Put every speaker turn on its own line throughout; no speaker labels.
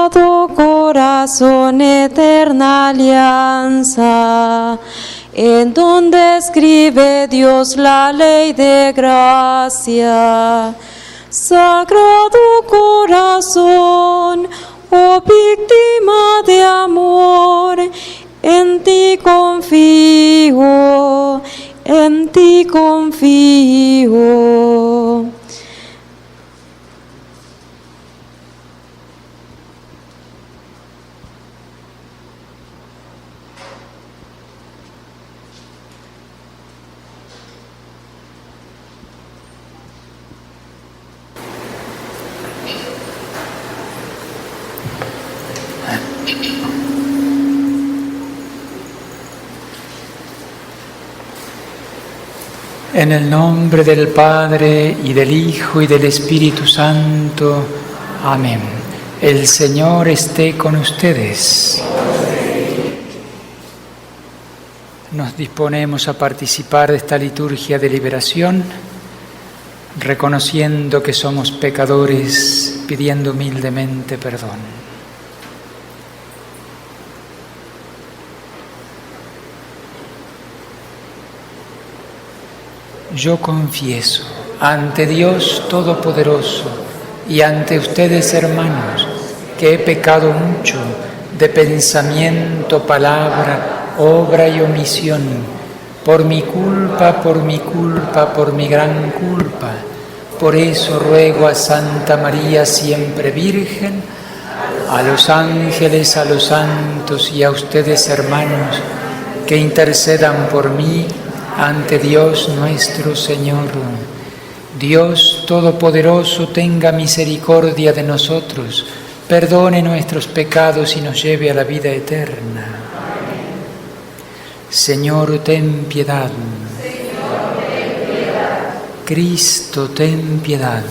Sagrado Corazón, eterna alianza, en donde escribe Dios la ley de gracia. Sagrado Corazón, oh víctima de amor, en ti confío, en ti confío.
En el nombre del Padre, y del Hijo, y del Espíritu Santo. Amén. El Señor esté con ustedes. Nos disponemos a participar de esta liturgia de liberación, reconociendo que somos pecadores, pidiendo humildemente perdón. Yo confieso ante Dios Todopoderoso y ante ustedes, hermanos, que he pecado mucho de pensamiento, palabra, obra y omisión, por mi culpa, por mi gran culpa. Por eso ruego a Santa María, siempre Virgen, a los ángeles, a los santos y a ustedes, hermanos, que intercedan por mí ante Dios nuestro Señor. Dios Todopoderoso, tenga misericordia de nosotros, perdone nuestros pecados y nos lleve a la vida eterna. Señor, ten piedad. Cristo, ten piedad.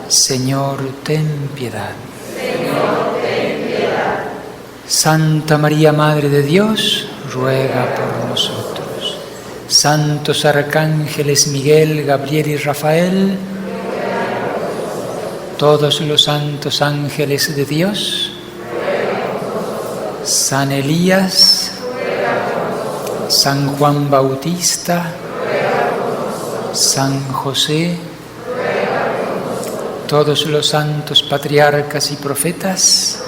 Señor, ten piedad. Santa María, Madre de Dios, ruega por nosotros. Santos arcángeles Miguel, Gabriel y Rafael, todos los santos ángeles de Dios, San Elías, San Juan Bautista, San José, todos los santos patriarcas y profetas,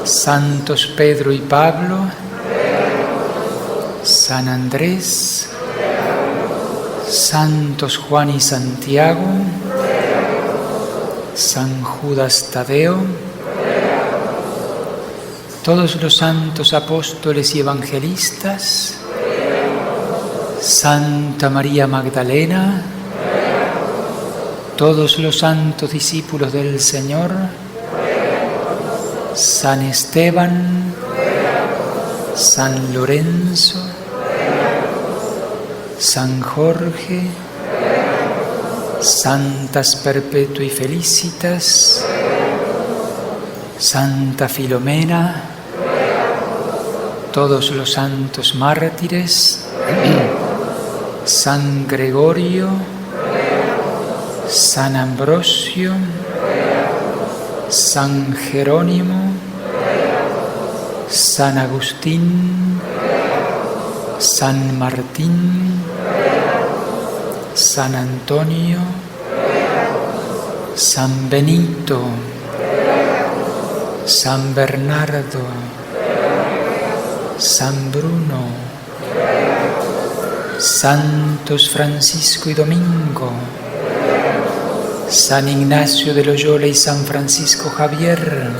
santos Pedro y Pablo, San Andrés, santos Juan y Santiago, San Judas Tadeo, todos los santos apóstoles y evangelistas, Santa María Magdalena, todos los santos discípulos del Señor, San Esteban, San Lorenzo, San Jorge, Santas Perpetua y Felicitas, Santa Filomena, todos los santos mártires, San Gregorio, San Ambrosio, San Jerónimo, San Agustín, San Martín, San Antonio, San Benito, San Bernardo, San Bruno, Santos Francisco y Domingo, San Ignacio de Loyola y San Francisco Javier,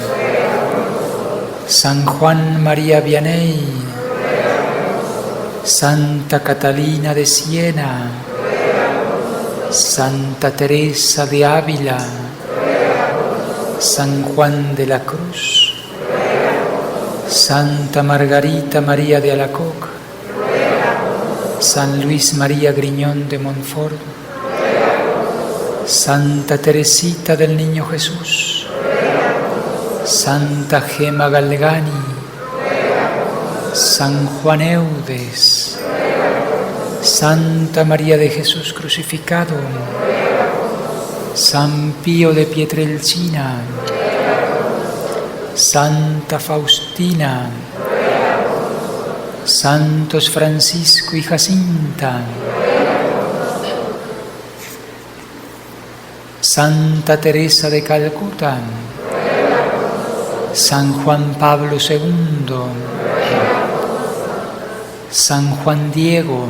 San Juan María Vianney, Santa Catalina de Siena, Santa Teresa de Ávila, San Juan de la Cruz, Santa Margarita María de Alacoque, San Luis María Griñón de Montfort, Santa Teresita del Niño Jesús, Santa Gema Galgani, San Juan Eudes, Santa María de Jesús crucificado, San Pío de Pietrelcina, Santa Faustina, Santos Francisco y Jacinta, Santa Teresa de Calcuta, San Juan Pablo II, San Juan Diego,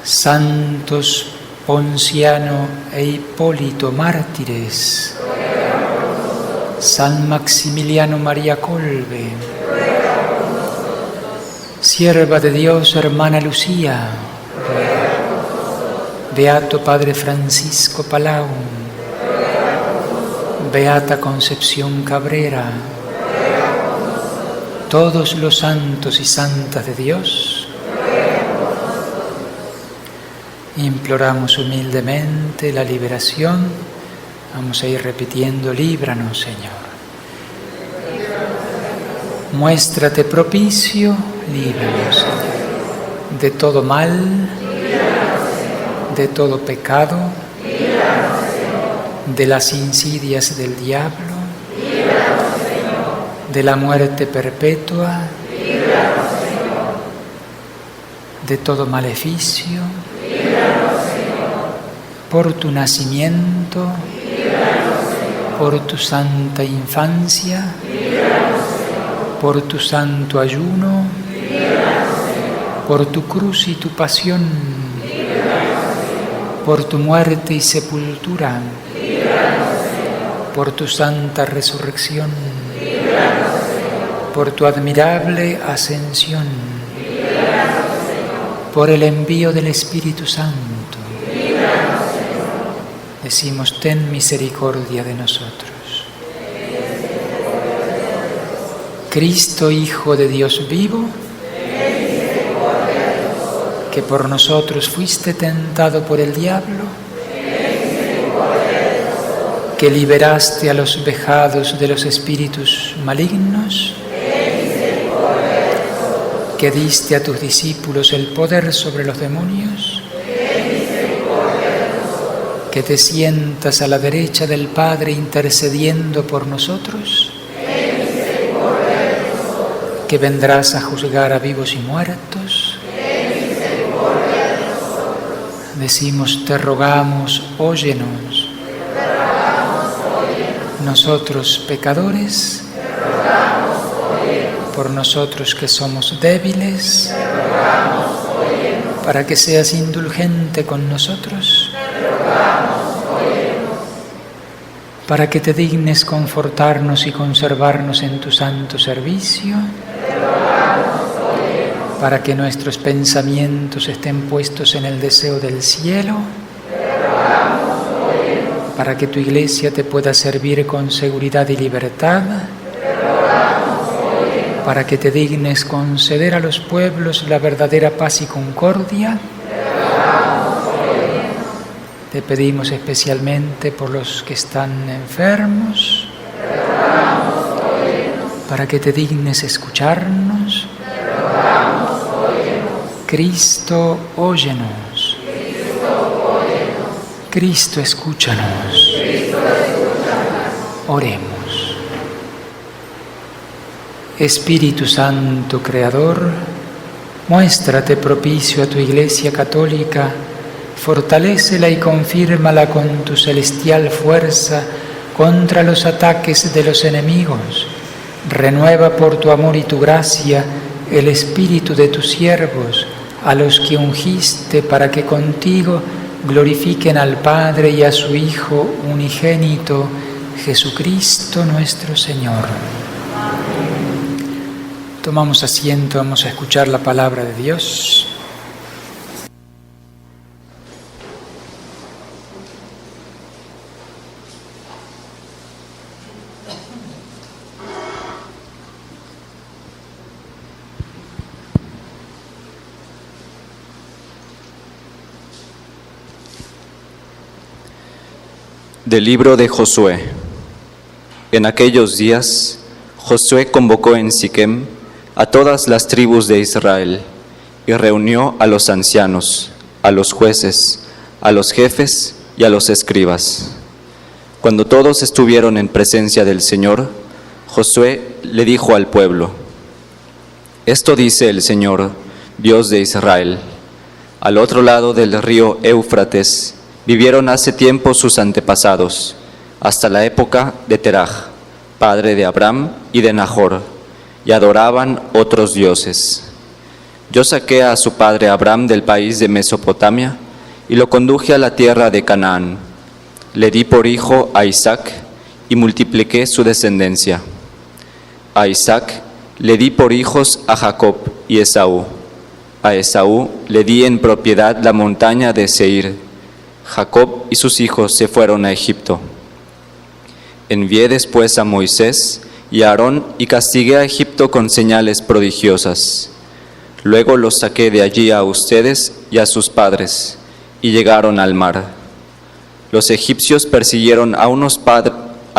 Santos Ponciano e Hipólito, mártires, San Maximiliano María Colbe, sierva de Dios, hermana Lucía, Beato Padre Francisco Palau, Beata Concepción Cabrera, todos los santos y santas de Dios, imploramos humildemente la liberación. Vamos a ir repitiendo: líbranos, Señor. Muéstrate propicio, líbranos, Señor, de todo mal, de todo pecado, de las insidias del diablo, de la muerte perpetua, de todo maleficio. Por tu nacimiento, por tu santa infancia, por tu santo ayuno, por tu cruz y tu pasión, por tu muerte y sepultura, por tu santa resurrección, por tu admirable ascensión, por el envío del Espíritu Santo. Decimos: ten misericordia de nosotros. Cristo, Hijo de Dios vivo, que por nosotros fuiste tentado por el diablo, que liberaste a los vejados de los espíritus malignos, que diste a tus discípulos el poder sobre los demonios, que te sientas a la derecha del Padre intercediendo por nosotros, que vendrás a juzgar a vivos y muertos. Decimos: te rogamos, óyenos. Nosotros pecadores, por nosotros que somos débiles, para que seas indulgente con nosotros, para que te dignes confortarnos y conservarnos en tu santo servicio, para que nuestros pensamientos estén puestos en el deseo del cielo, para que tu Iglesia te pueda servir con seguridad y libertad, para que te dignes conceder a los pueblos la verdadera paz y concordia. Te pedimos especialmente por los que están enfermos, para que te dignes escucharnos. Cristo, óyenos. Cristo, escúchanos. Oremos. Espíritu Santo, Creador, muéstrate propicio a tu Iglesia católica, fortalécela y confírmala con tu celestial fuerza contra los ataques de los enemigos. Renueva por tu amor y tu gracia el espíritu de tus siervos, a los que ungiste para que contigo glorifiquen al Padre y a su Hijo unigénito, Jesucristo nuestro Señor. Tomamos asiento, vamos a escuchar la palabra de Dios.
Del libro de Josué. En aquellos días, Josué convocó en Siquem a todas las tribus de Israel y reunió a los ancianos, a los jueces, a los jefes y a los escribas. Cuando todos estuvieron en presencia del Señor, Josué le dijo al pueblo: Esto dice el Señor, Dios de Israel: al otro lado del río Éufrates vivieron hace tiempo sus antepasados, hasta la época de Teraj, padre de Abraham y de Nahor, y adoraban otros dioses. Yo saqué a su padre Abraham del país de Mesopotamia y lo conduje a la tierra de Canaán. Le di por hijo a Isaac y multipliqué su descendencia. A Isaac le di por hijos a Jacob y Esaú. A Esaú le di en propiedad la montaña de Seir. Jacob y sus hijos se fueron a Egipto. Envié después a Moisés y a Aarón y castigué a Egipto con señales prodigiosas. Luego los saqué de allí a ustedes y a sus padres, y llegaron al mar. Los egipcios persiguieron a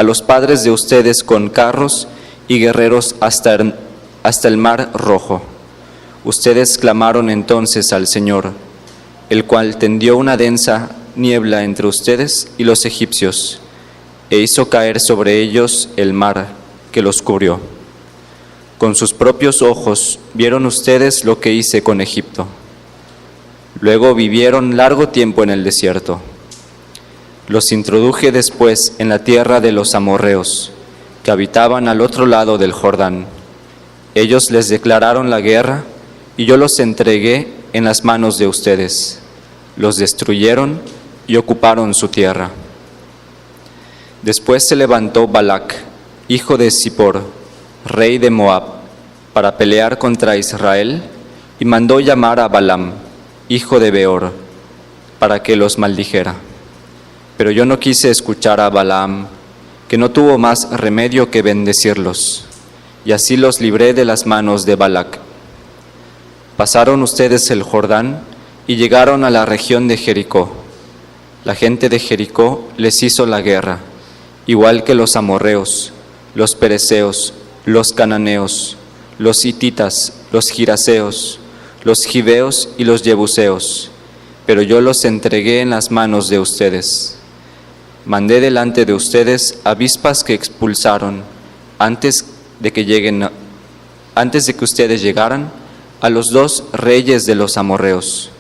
los padres de ustedes con carros y guerreros hasta el mar Rojo. Ustedes clamaron entonces al Señor, el cual tendió una densa niebla entre ustedes y los egipcios, e hizo caer sobre ellos el mar, que los cubrió. Con sus propios ojos vieron ustedes lo que hice con Egipto. Luego vivieron largo tiempo en el desierto. Los introduje después en la tierra de los amorreos, que habitaban al otro lado del Jordán. Ellos les declararon la guerra, y yo los entregué en las manos de ustedes. Los destruyeron y ocuparon su tierra. Después se levantó Balac, hijo de Zippor, rey de Moab, para pelear contra Israel, y mandó llamar a Balaam, hijo de Beor, para que los maldijera. Pero yo no quise escuchar a Balaam, que no tuvo más remedio que bendecirlos, y así los libré de las manos de Balac. Pasaron ustedes el Jordán y llegaron a la región de Jericó. La gente de Jericó les hizo la guerra, igual que los amorreos, los perezeos, los cananeos, los hititas, los giraseos, los gibeos y los jebuseos, pero yo los entregué en las manos de ustedes. Mandé delante de ustedes avispas que expulsaron antes de que ustedes llegaran a los 2 reyes de los amorreos.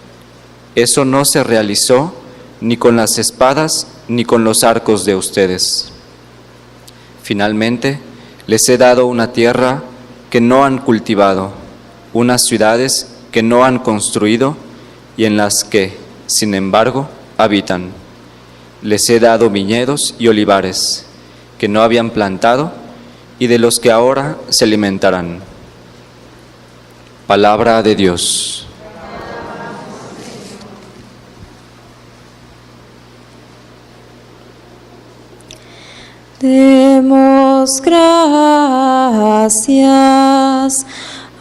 Eso no se realizó ni con las espadas ni con los arcos de ustedes. Finalmente, les he dado una tierra que no han cultivado, unas ciudades que no han construido y en las que, sin embargo, habitan. Les he dado viñedos y olivares que no habían plantado y de los que ahora se alimentarán. Palabra de Dios.
Demos gracias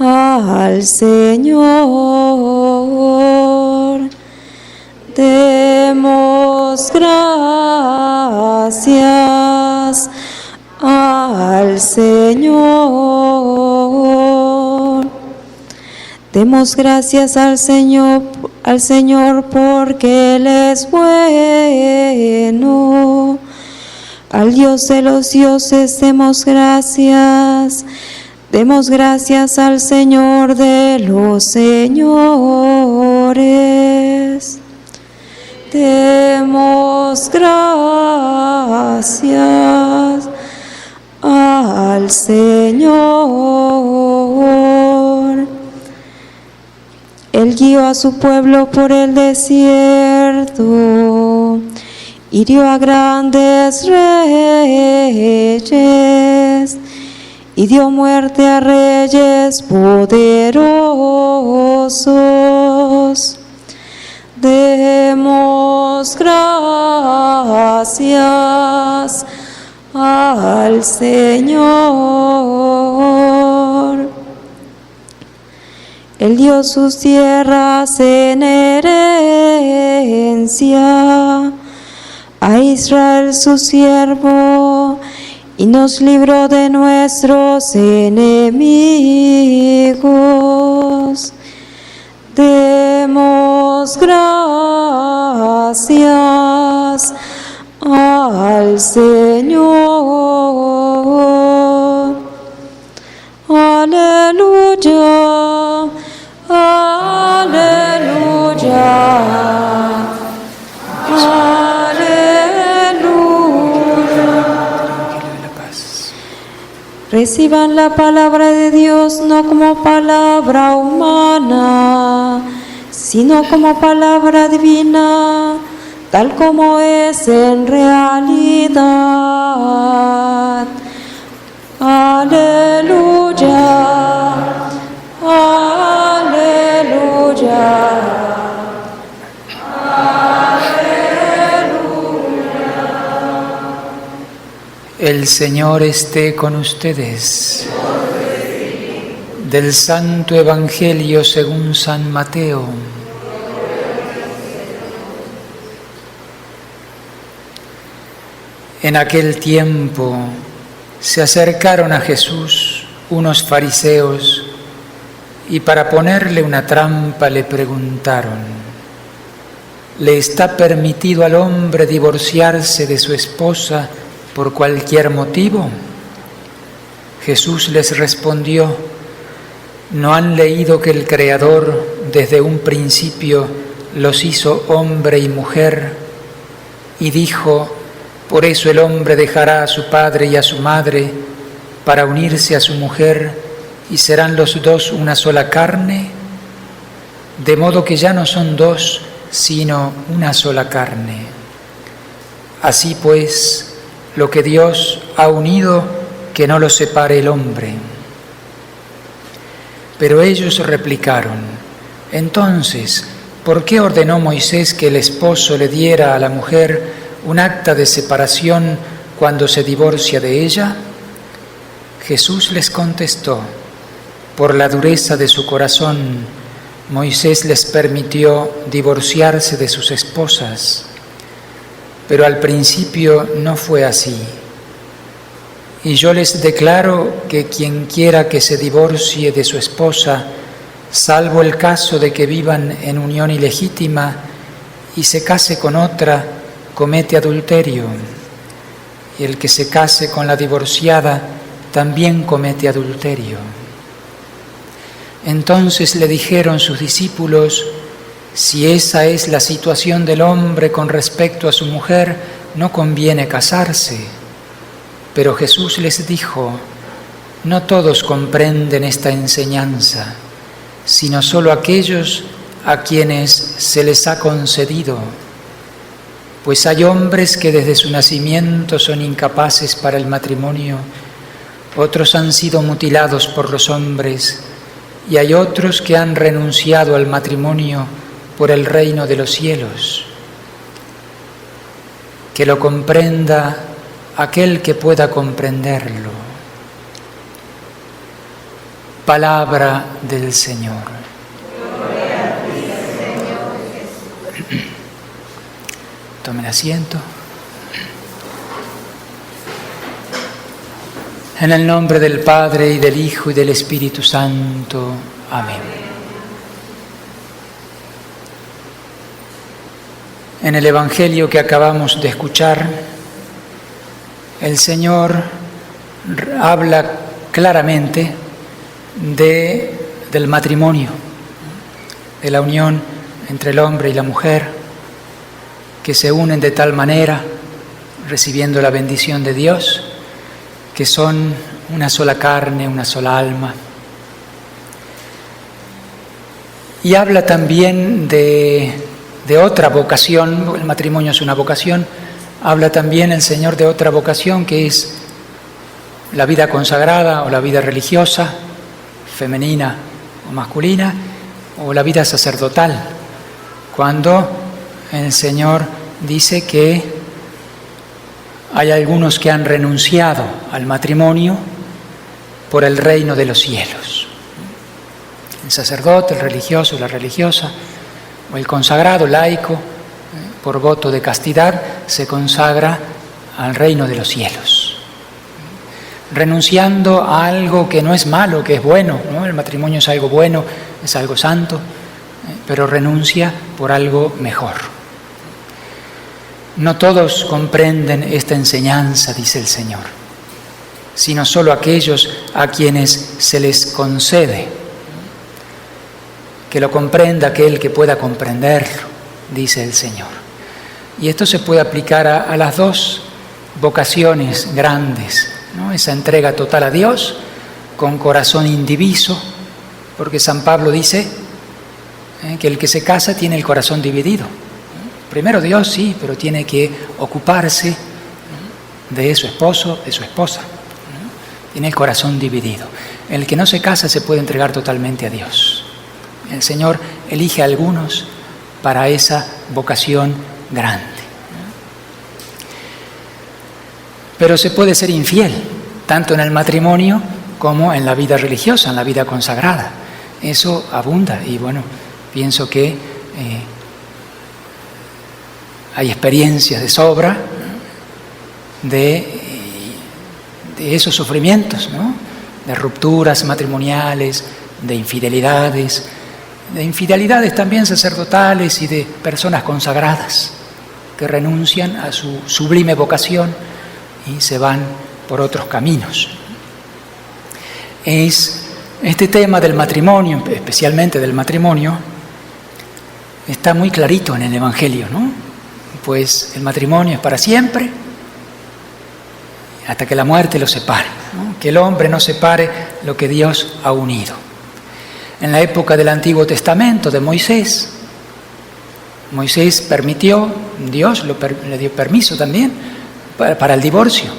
al Señor. Demos gracias al Señor. Demos gracias al Señor porque Él es bueno. Al Dios de los dioses demos gracias. Demos gracias al Señor de los señores. Demos gracias al Señor. Él guió a su pueblo por el desierto, hirió a grandes reyes y dio muerte a reyes poderosos. Demos gracias al Señor. Él dio sus tierras en herencia a Israel su siervo, y nos libró de nuestros enemigos. demos gracias al Señor. Aleluya, aleluya, aleluya. Reciban la palabra de Dios no como palabra humana, sino como palabra divina, tal como es en realidad. Aleluya, aleluya, aleluya.
El Señor esté con ustedes. Del Santo Evangelio según San Mateo. En aquel tiempo se acercaron a Jesús unos fariseos y para ponerle una trampa le preguntaron: ¿le está permitido al hombre divorciarse de su esposa por cualquier motivo? Jesús les respondió: ¿no han leído que el Creador desde un principio los hizo hombre y mujer? Y dijo: por eso el hombre dejará a su padre y a su madre para unirse a su mujer y serán los dos una sola carne. De modo que ya no son dos, sino una sola carne. Así pues, lo que Dios ha unido, que no lo separe el hombre. Pero ellos replicaron: entonces, ¿por qué ordenó Moisés que el esposo le diera a la mujer un acta de separación cuando se divorcia de ella? Jesús les contestó: por la dureza de su corazón, Moisés les permitió divorciarse de sus esposas, pero al principio no fue así. Y yo les declaro que quien quiera que se divorcie de su esposa, salvo el caso de que vivan en unión ilegítima y se case con otra, comete adulterio, y el que se case con la divorciada también comete adulterio. Entonces le dijeron sus discípulos: si esa es la situación del hombre con respecto a su mujer, no conviene casarse. Pero Jesús les dijo: no todos comprenden esta enseñanza, sino solo aquellos a quienes se les ha concedido. Pues hay hombres que desde su nacimiento son incapaces para el matrimonio, otros han sido mutilados por los hombres, y hay otros que han renunciado al matrimonio por el reino de los cielos. Que lo comprenda aquel que pueda comprenderlo. Palabra del Señor. Tomen asiento. En el nombre del Padre, y del Hijo, y del Espíritu Santo. Amén. En el Evangelio que acabamos de escuchar, el Señor habla claramente del matrimonio, de la unión entre el hombre y la mujer, que se unen de tal manera, recibiendo la bendición de Dios, que son una sola carne, una sola alma. Y habla también de otra vocación. El matrimonio es una vocación. Habla también el Señor de otra vocación, que es la vida consagrada o la vida religiosa, femenina o masculina, o la vida sacerdotal, cuando el Señor dice que hay algunos que han renunciado al matrimonio por el reino de los cielos. El sacerdote, el religioso, la religiosa, o el consagrado, laico, por voto de castidad, se consagra al reino de los cielos, renunciando a algo que no es malo, que es bueno, ¿no? El matrimonio es algo bueno, es algo santo, pero renuncia por algo mejor. No todos comprenden esta enseñanza, dice el Señor, sino solo aquellos a quienes se les concede. Que lo comprenda aquel que pueda comprenderlo, dice el Señor. Y esto se puede aplicar a las dos vocaciones grandes, ¿no? Esa entrega total a Dios con corazón indiviso, porque San Pablo dice que el que se casa tiene el corazón dividido. Primero Dios, sí, pero tiene que ocuparse de su esposo, de su esposa. Tiene el corazón dividido. El que no se casa se puede entregar totalmente a Dios. El Señor elige a algunos para esa vocación grande. Pero se puede ser infiel, tanto en el matrimonio como en la vida religiosa, en la vida consagrada. Eso abunda y bueno, pienso que hay experiencias de sobra de esos sufrimientos, ¿no? De rupturas matrimoniales, de infidelidades también sacerdotales y de personas consagradas que renuncian a su sublime vocación y se van por otros caminos. Este tema del matrimonio, especialmente del matrimonio, está muy clarito en el Evangelio, ¿no? Pues el matrimonio es para siempre, hasta que la muerte lo separe, ¿no? Que el hombre no separe lo que Dios ha unido. En la época del Antiguo Testamento, de Moisés permitió, Dios le dio permiso también para el divorcio.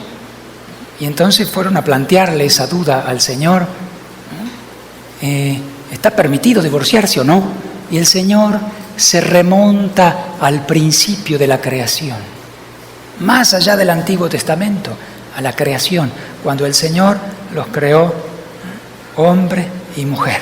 Y entonces fueron a plantearle esa duda al Señor, ¿está permitido divorciarse o no? Y el Señor se remonta al principio de la creación, más allá del Antiguo Testamento, a la creación, cuando el Señor los creó hombre y mujer.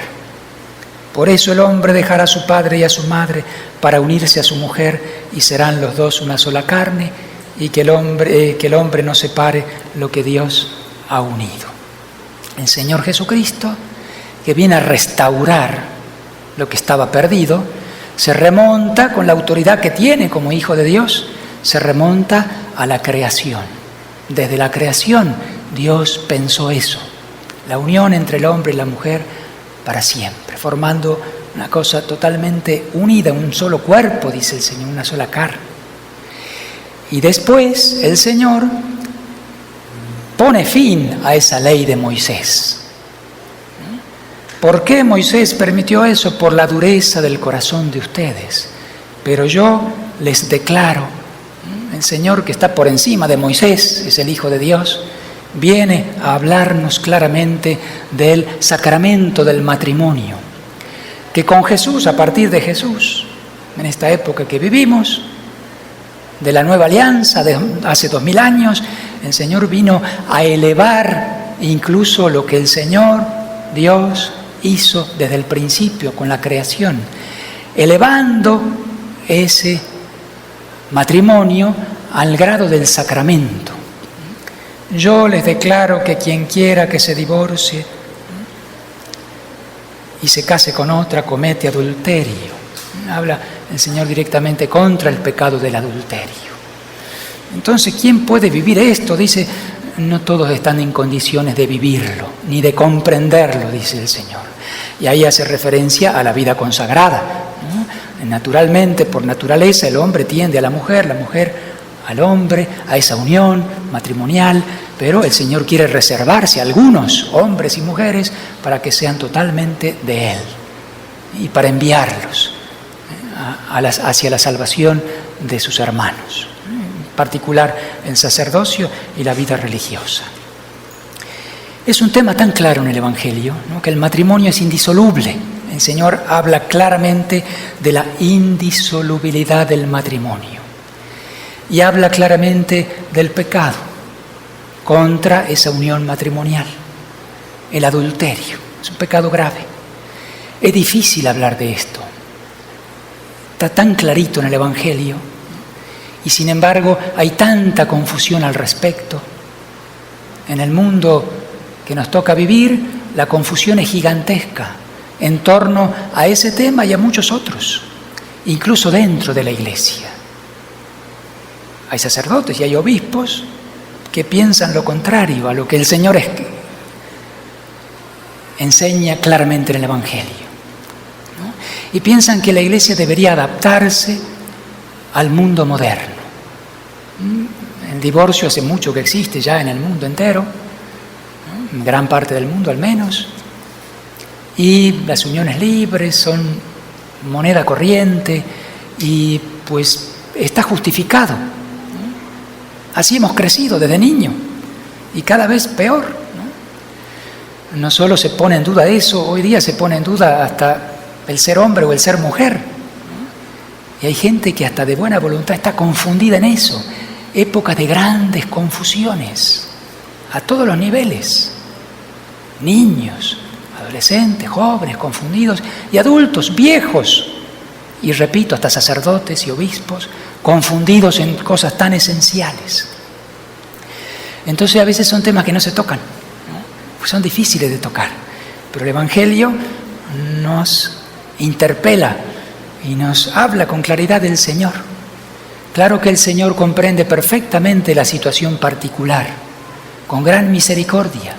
Por eso el hombre dejará a su padre y a su madre para unirse a su mujer y serán los dos una sola carne, y que el hombre no separe lo que Dios ha unido. El Señor Jesucristo, que viene a restaurar lo que estaba perdido, se remonta con la autoridad que tiene como Hijo de Dios, se remonta a la creación. Desde la creación Dios pensó eso, la unión entre el hombre y la mujer para siempre, formando una cosa totalmente unida, un solo cuerpo, dice el Señor, una sola carne. Y después el Señor pone fin a esa ley de Moisés. ¿Por qué Moisés permitió eso? Por la dureza del corazón de ustedes. Pero yo les declaro, el Señor que está por encima de Moisés, es el Hijo de Dios, viene a hablarnos claramente del sacramento del matrimonio, que con Jesús, a partir de Jesús, en esta época que vivimos, de la nueva alianza de hace 2000 años, el Señor vino a elevar incluso lo que el Señor Dios hizo desde el principio con la creación, elevando ese matrimonio al grado del sacramento. Yo les declaro que quien quiera que se divorcie y se case con otra comete adulterio. Habla el Señor directamente contra el pecado del adulterio. Entonces, ¿quién puede vivir esto? Dice, no todos están en condiciones de vivirlo, ni de comprenderlo, dice el Señor. Y ahí hace referencia a la vida consagrada, ¿no? Naturalmente, por naturaleza, el hombre tiende a la mujer al hombre, a esa unión matrimonial, pero el Señor quiere reservarse a algunos, hombres y mujeres, para que sean totalmente de Él y para enviarlos hacia la salvación de sus hermanos, en particular el sacerdocio y la vida religiosa. Es un tema tan claro en el Evangelio, ¿no? Que el matrimonio es indisoluble. El Señor habla claramente de la indisolubilidad del matrimonio y habla claramente del pecado contra esa unión matrimonial, el adulterio. Es un pecado grave. Es difícil hablar de esto. Está tan clarito en el Evangelio y sin embargo hay tanta confusión al respecto. En el mundo que nos toca vivir, la confusión es gigantesca en torno a ese tema y a muchos otros, incluso dentro de la Iglesia. Hay sacerdotes y hay obispos que piensan lo contrario a lo que el Señor enseña claramente en el Evangelio, ¿no? Y piensan que la Iglesia debería adaptarse al mundo moderno. El divorcio hace mucho que existe ya en el mundo entero, ¿no? En gran parte del mundo al menos, y las uniones libres son moneda corriente y pues está justificado, ¿no? Así hemos crecido desde niño y cada vez peor, ¿no? No solo se pone en duda eso, hoy día se pone en duda hasta el ser hombre o el ser mujer, ¿no? Y hay gente que hasta de buena voluntad está confundida en eso. Épocas de grandes confusiones a todos los niveles, niños, adolescentes, jóvenes, confundidos, y adultos, viejos, y repito, hasta sacerdotes y obispos, confundidos en cosas tan esenciales. Entonces a veces son temas que no se tocan, ¿no? Pues son difíciles de tocar, pero el Evangelio nos interpela y nos habla con claridad del Señor. Claro que el Señor comprende perfectamente la situación particular, con gran misericordia.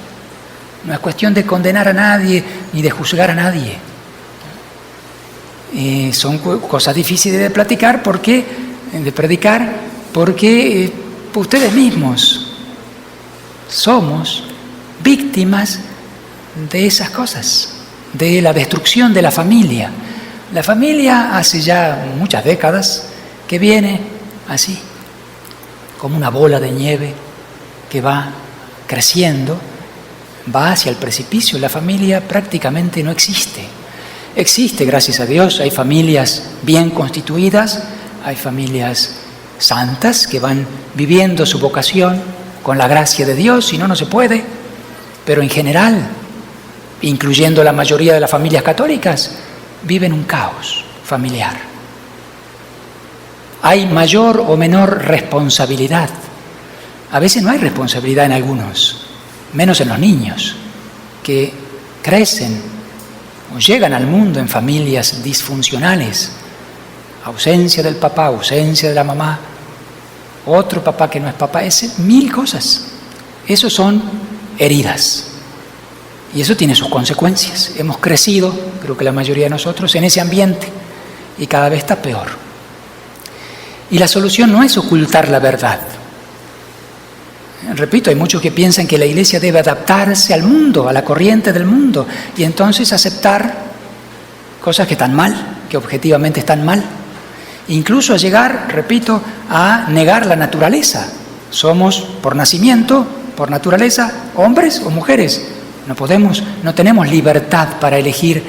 No es cuestión de condenar a nadie ni de juzgar a nadie. Son cosas difíciles de predicar porque ustedes mismos somos víctimas de esas cosas, de la destrucción de la familia. La familia hace ya muchas décadas que viene así, como una bola de nieve que va creciendo, va hacia el precipicio. La familia prácticamente no existe. Existe, gracias a Dios, hay familias bien constituidas, hay familias santas que van viviendo su vocación con la gracia de Dios, si no, no se puede. Pero en general, incluyendo la mayoría de las familias católicas, viven un caos familiar. Hay mayor o menor responsabilidad. A veces no hay responsabilidad en algunos, menos en los niños, que crecen o llegan al mundo en familias disfuncionales. Ausencia del papá, ausencia de la mamá, otro papá que no es papá, mil cosas. Eso son heridas. Y eso tiene sus consecuencias. Hemos crecido, creo que la mayoría de nosotros, en ese ambiente y cada vez está peor. Y la solución no es ocultar la verdad. Repito, hay muchos que piensan que la Iglesia debe adaptarse al mundo, a la corriente del mundo, y entonces aceptar cosas que están mal, que objetivamente están mal. Incluso a llegar, repito, a negar la naturaleza. Somos por nacimiento, por naturaleza, hombres o mujeres. No tenemos libertad para elegir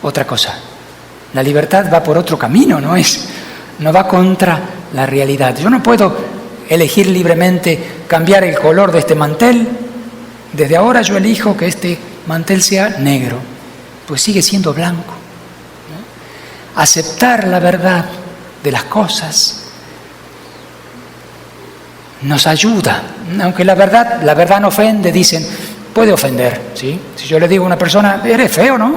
otra cosa. La libertad va por otro camino, no va contra la realidad. Yo no puedo elegir libremente cambiar el color de este mantel. Desde ahora yo elijo que este mantel sea negro, pues sigue siendo blanco, ¿no? Aceptar la verdad de las cosas nos ayuda, aunque la verdad no ofende, dicen, puede ofender, ¿sí? Si yo le digo a una persona, eres feo, ¿no?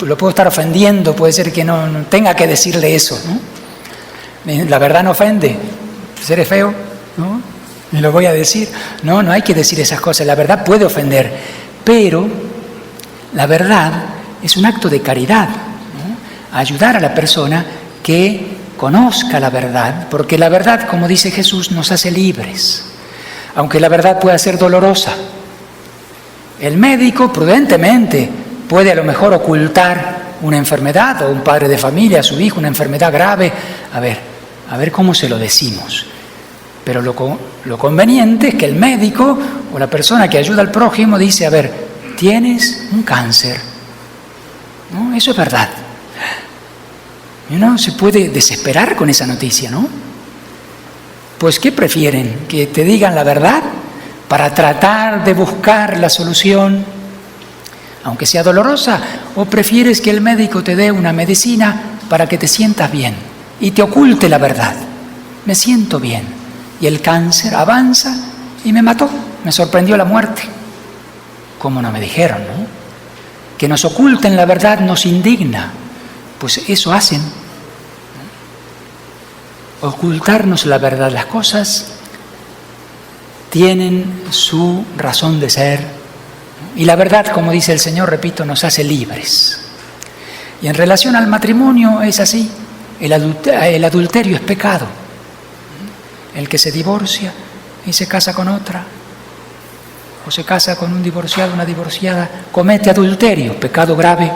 Lo puedo estar ofendiendo, puede ser que no tenga que decirle eso, ¿no? La verdad no ofende, pues eres feo, ¿no? Y lo voy a decir. No hay que decir esas cosas, la verdad puede ofender, pero la verdad es un acto de caridad, ¿no? Ayudar a la persona que conozca la verdad, porque la verdad, como dice Jesús, nos hace libres, aunque la verdad pueda ser dolorosa. El médico prudentemente puede a lo mejor ocultar una enfermedad, o un padre de familia a su hijo una enfermedad grave. A ver cómo se lo decimos. Pero lo conveniente es que el médico o la persona que ayuda al prójimo dice, tienes un cáncer, ¿no? Eso es verdad. Y uno se puede desesperar con esa noticia, ¿no? Pues ¿qué prefieren? ¿Que te digan la verdad para tratar de buscar la solución, aunque sea dolorosa? ¿O prefieres que el médico te dé una medicina para que te sientas bien y te oculte la verdad? Me siento bien. Y el cáncer avanza y me mató, me sorprendió la muerte. ¿Cómo no me dijeron, no? Que nos oculten la verdad nos indigna, pues eso hacen. Ocultarnos la verdad, las cosas tienen su razón de ser. Y la verdad, como dice el Señor, repito, nos hace libres. Y en relación al matrimonio es así. El adulterio es pecado. El que se divorcia y se casa con otra, o se casa con un divorciado, una divorciada, comete adulterio, pecado grave.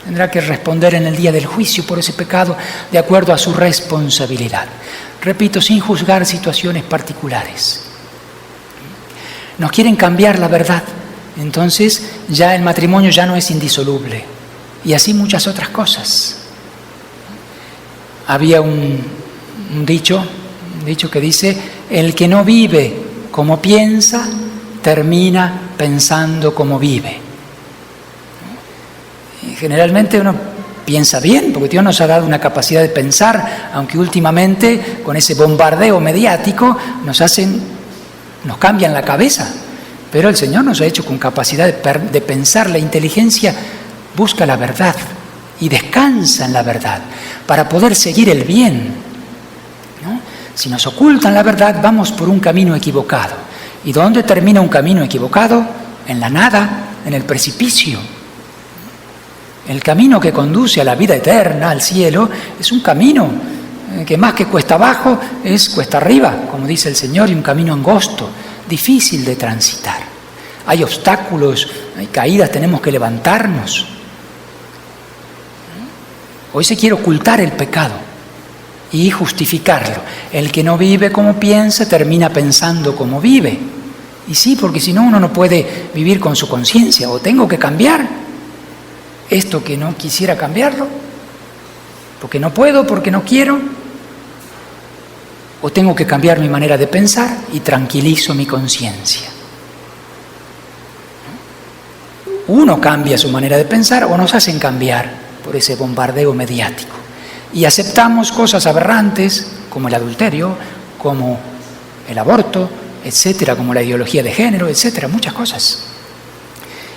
Tendrá que responder en el día del juicio por ese pecado de acuerdo a su responsabilidad. Repito, sin juzgar situaciones particulares. Nos quieren cambiar la verdad, entonces ya el matrimonio ya no es indisoluble. Y así muchas otras cosas. Había un dicho que dice: el que no vive como piensa, termina pensando como vive. Y generalmente uno piensa bien, porque Dios nos ha dado una capacidad de pensar, aunque últimamente con ese bombardeo mediático nos cambian la cabeza. Pero el Señor nos ha hecho con capacidad de pensar. La inteligencia busca la verdad y descansa en la verdad para poder seguir el bien, ¿no? Si nos ocultan la verdad, vamos por un camino equivocado. ¿Y dónde termina un camino equivocado? En la nada, en el precipicio. El camino que conduce a la vida eterna, al cielo, es un camino que más que cuesta abajo, es cuesta arriba, como dice el Señor, y un camino angosto, difícil de transitar. Hay obstáculos, hay caídas, tenemos que levantarnos. Hoy se quiere ocultar el pecado y justificarlo. El que no vive como piensa, termina pensando como vive. Y sí, porque si no, uno no puede vivir con su conciencia. O tengo que cambiar esto que no quisiera cambiarlo, porque no puedo, porque no quiero. O tengo que cambiar mi manera de pensar y tranquilizo mi conciencia. Uno cambia su manera de pensar o nos hacen cambiar por ese bombardeo mediático. Y aceptamos cosas aberrantes como el adulterio, como el aborto, etcétera, como la ideología de género, etcétera, muchas cosas.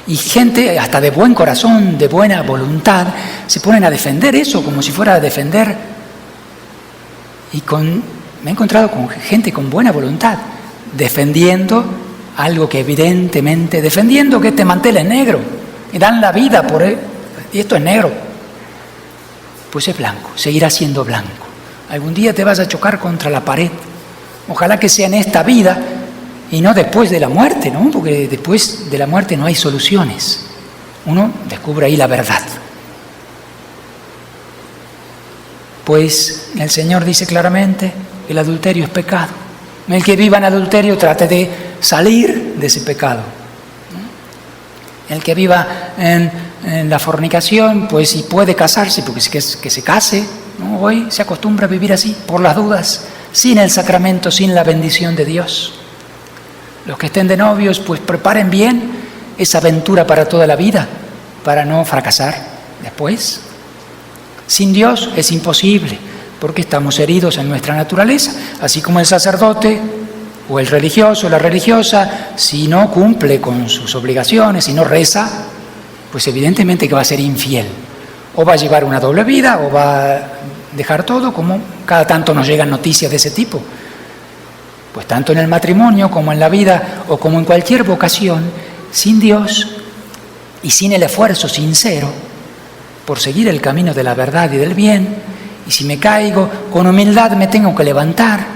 Y gente hasta de buen corazón, de buena voluntad, se ponen a defender eso como si fuera a defender. Me he encontrado con gente con buena voluntad, defendiendo algo que evidentemente, defendiendo que este mantel es negro, y dan la vida por él, y esto es negro. Pues es blanco, seguirá siendo blanco. Algún día te vas a chocar contra la pared. Ojalá que sea en esta vida y no después de la muerte, ¿no? Porque después de la muerte no hay soluciones. Uno descubre ahí la verdad. Pues el Señor dice claramente: el adulterio es pecado. El que viva en adulterio trate de salir de ese pecado. El que viva en la fornicación, pues si puede casarse, porque que se case, ¿no? Hoy se acostumbra a vivir así, por las dudas, sin el sacramento, sin la bendición de Dios. Los que estén de novios, pues preparen bien esa aventura para toda la vida, para no fracasar después. Sin Dios es imposible, porque estamos heridos en nuestra naturaleza, así como el sacerdote o el religioso o la religiosa, si no cumple con sus obligaciones, si no reza, pues evidentemente que va a ser infiel. O va a llevar una doble vida, o va a dejar todo, como cada tanto nos llegan noticias de ese tipo. Pues tanto en el matrimonio como en la vida o como en cualquier vocación, sin Dios y sin el esfuerzo sincero por seguir el camino de la verdad y del bien, y si me caigo, con humildad me tengo que levantar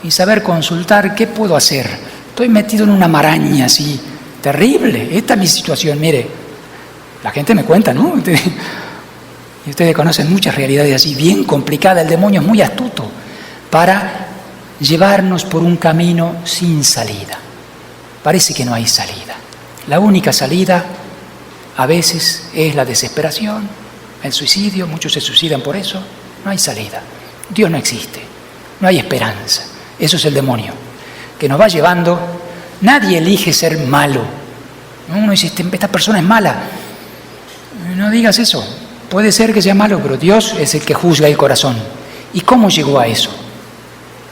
y saber consultar qué puedo hacer. Estoy metido en una maraña así, terrible. Esta es mi situación, mire. La gente me cuenta, ¿no? Y ustedes conocen muchas realidades así, bien complicadas. El demonio es muy astuto para llevarnos por un camino sin salida. Parece que no hay salida. La única salida a veces es la desesperación, el suicidio. Muchos se suicidan por eso. No hay salida. Dios no existe. No hay esperanza. Eso es el demonio, que nos va llevando. Nadie elige ser malo. Uno dice: esta persona es mala. No digas eso. Puede ser que sea malo, pero Dios es el que juzga el corazón. ¿Y cómo llegó a eso?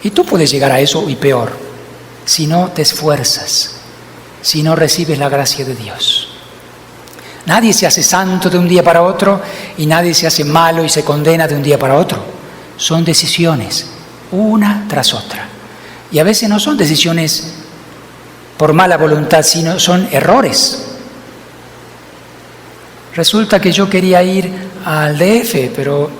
Y tú puedes llegar a eso y peor, si no te esfuerzas, si no recibes la gracia de Dios. Nadie se hace santo de un día para otro y nadie se hace malo y se condena de un día para otro. Son decisiones, una tras otra. Y a veces no son decisiones por mala voluntad, sino son errores. Resulta que yo quería ir al DF, pero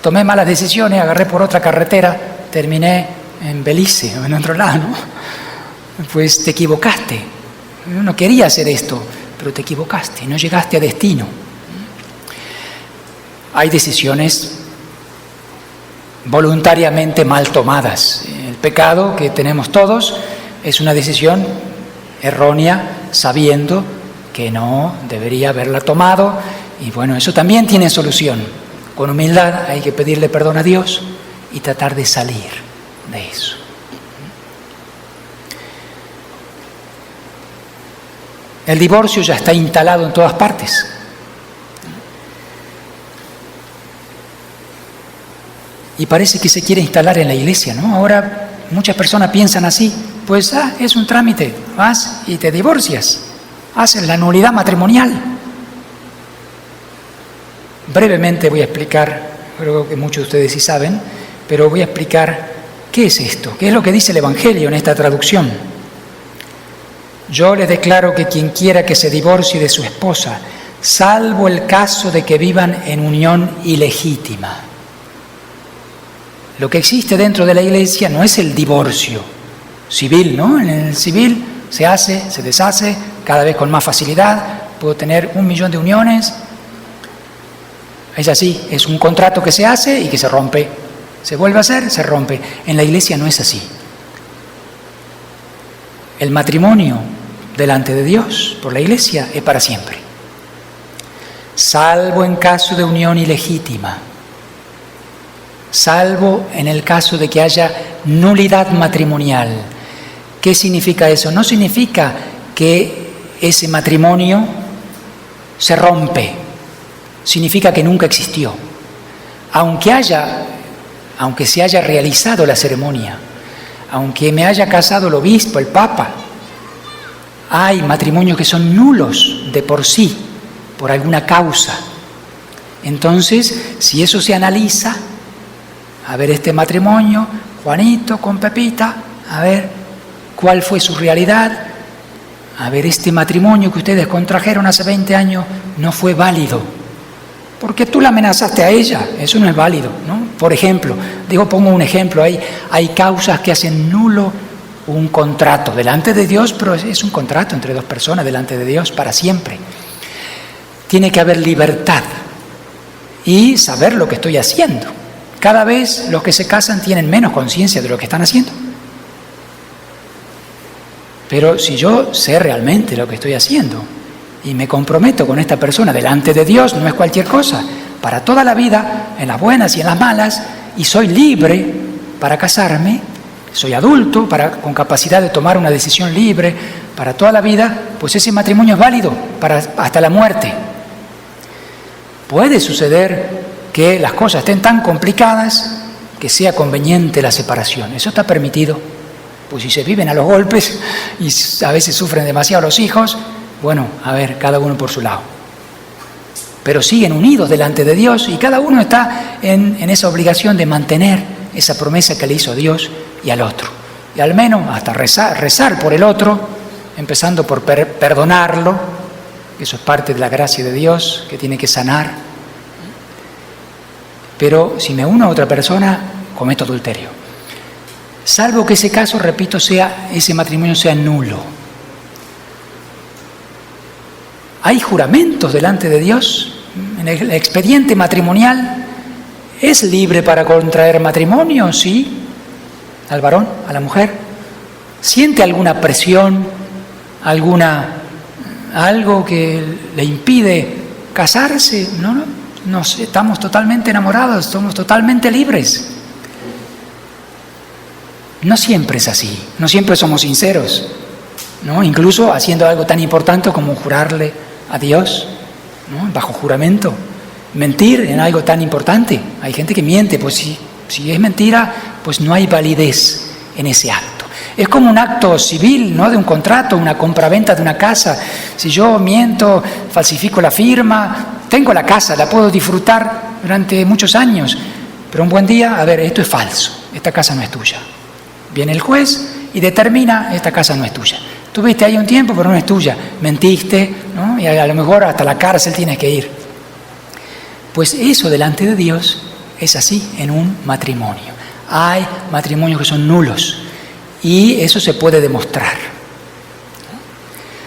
tomé malas decisiones, agarré por otra carretera, terminé en Belice o en otro lado, ¿no? Pues te equivocaste. Yo no quería hacer esto, pero te equivocaste, no llegaste a destino. Hay decisiones voluntariamente mal tomadas. El pecado que tenemos todos es una decisión errónea, sabiendo que no debería haberla tomado, y bueno, eso también tiene solución. Con humildad hay que pedirle perdón a Dios y tratar de salir de eso. El divorcio ya está instalado en todas partes. Y parece que se quiere instalar en la iglesia, ¿no? Ahora muchas personas piensan así, pues es un trámite, vas y te divorcias, haces la nulidad matrimonial. Brevemente voy a explicar, creo que muchos de ustedes sí saben, pero voy a explicar qué es esto, qué es lo que dice el Evangelio en esta traducción. Yo le declaro que quien quiera que se divorcie de su esposa, salvo el caso de que vivan en unión ilegítima. Lo que existe dentro de la iglesia no es el divorcio civil, ¿no? En el civil se hace, se deshace, cada vez con más facilidad. Puedo tener 1 millón de uniones. Es así, es un contrato que se hace y que se rompe. Se vuelve a hacer, se rompe. En la iglesia no es así. El matrimonio delante de Dios por la iglesia es para siempre, salvo en caso de unión ilegítima, salvo en el caso de que haya nulidad matrimonial. ¿Qué significa eso? No significa que ese matrimonio se rompe, significa que nunca existió, aunque se haya realizado la ceremonia, aunque me haya casado el obispo, el papa. Hay matrimonios que son nulos de por sí, por alguna causa. Entonces, si eso se analiza, a ver este matrimonio, Juanito con Pepita, a ver cuál fue su realidad, a ver este matrimonio que ustedes contrajeron hace 20 años no fue válido, porque tú la amenazaste a ella, eso no es válido, ¿no? Por ejemplo, pongo un ejemplo, hay causas que hacen nulo un contrato delante de Dios, pero es un contrato entre dos personas delante de Dios para siempre. Tiene que haber libertad y saber lo que estoy haciendo. Cada vez los que se casan tienen menos conciencia de lo que están haciendo. Pero si yo sé realmente lo que estoy haciendo y me comprometo con esta persona delante de Dios, no es cualquier cosa, para toda la vida, en las buenas y en las malas, y soy libre para casarme, soy adulto, con capacidad de tomar una decisión libre para toda la vida, pues ese matrimonio es válido hasta la muerte. Puede suceder que las cosas estén tan complicadas que sea conveniente la separación. Eso está permitido. Pues si se viven a los golpes y a veces sufren demasiado los hijos, bueno, a ver, cada uno por su lado. Pero siguen unidos delante de Dios y cada uno está en esa obligación de mantener esa promesa que le hizo Dios y al otro. Y al menos hasta rezar por el otro, empezando por perdonarlo. Eso es parte de la gracia de Dios que tiene que sanar. Pero si me uno a otra persona, cometo adulterio. Salvo que ese caso, repito, ese matrimonio sea nulo. Hay juramentos delante de Dios. En el expediente matrimonial, ¿es libre para contraer matrimonio? Sí. Al varón, a la mujer. ¿Siente alguna presión, algo que le impide casarse? No, estamos totalmente enamorados, somos totalmente libres. No siempre es así, no siempre somos sinceros, ¿no? Incluso haciendo algo tan importante como jurarle a Dios, ¿no? Bajo juramento. Mentir en algo tan importante. Hay gente que miente, pues si es mentira, pues no hay validez en ese acto. Es como un acto civil, ¿no? De un contrato, una compraventa de una casa. Si yo miento, falsifico la firma, tengo la casa, la puedo disfrutar durante muchos años, pero un buen día, a ver, esto es falso, esta casa no es tuya. Viene el juez y determina, esta casa no es tuya. Tuviste ahí un tiempo, pero no es tuya. Mentiste, ¿no? Y a lo mejor hasta la cárcel tienes que ir. Pues eso delante de Dios es así en un matrimonio. Hay matrimonios que son nulos y eso se puede demostrar.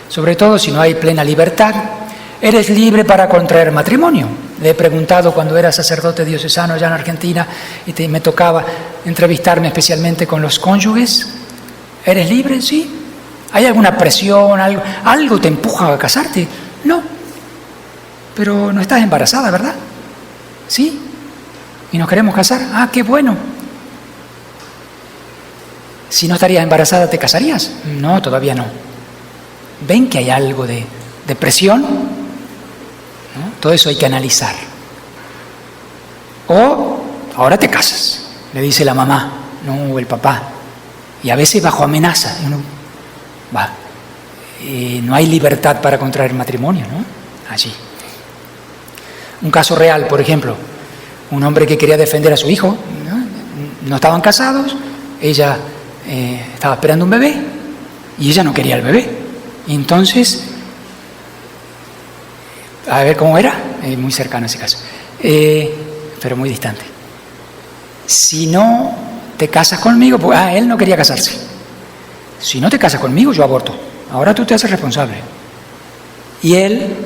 Sobre todo si no hay plena libertad. ¿Eres libre para contraer matrimonio? Le he preguntado cuando era sacerdote diocesano allá en Argentina y me tocaba entrevistarme especialmente con los cónyuges. ¿Eres libre? Sí. ¿Hay alguna presión? ¿Algo te empuja a casarte? No. Pero no estás embarazada, ¿verdad? Sí. ¿Y nos queremos casar? Ah, qué bueno. Si no estarías embarazada, ¿te casarías? No, todavía no. ¿Ven que hay algo de presión? ¿No? Todo eso hay que analizar. O ahora te casas, le dice la mamá, no, el papá. Y a veces bajo amenaza. Uno va. No hay libertad para contraer matrimonio, ¿no? Allí. Un caso real, por ejemplo, un hombre que quería defender a su hijo, no estaban casados, ella estaba esperando un bebé y ella no quería el bebé. Y entonces, a ver cómo era, muy cercano ese caso, pero muy distante. Si no te casas conmigo, pues, él no quería casarse. Si no te casas conmigo, yo aborto. Ahora tú te haces responsable. Y él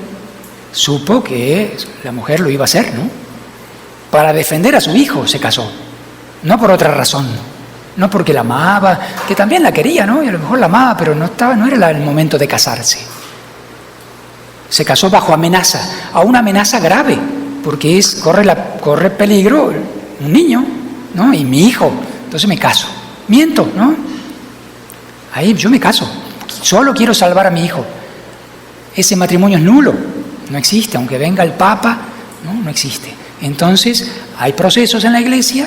supo que la mujer lo iba a hacer, ¿no? Para defender a su hijo se casó, no por otra razón, no porque la amaba, que también la quería, ¿no? Y a lo mejor la amaba, pero no era el momento de casarse. Se casó bajo amenaza, a una amenaza grave, porque corre peligro un niño, ¿no? Y mi hijo, entonces me caso. Miento, ¿no? Ahí yo me caso, solo quiero salvar a mi hijo. Ese matrimonio es nulo, no existe, aunque venga el Papa, no existe. Entonces, hay procesos en la Iglesia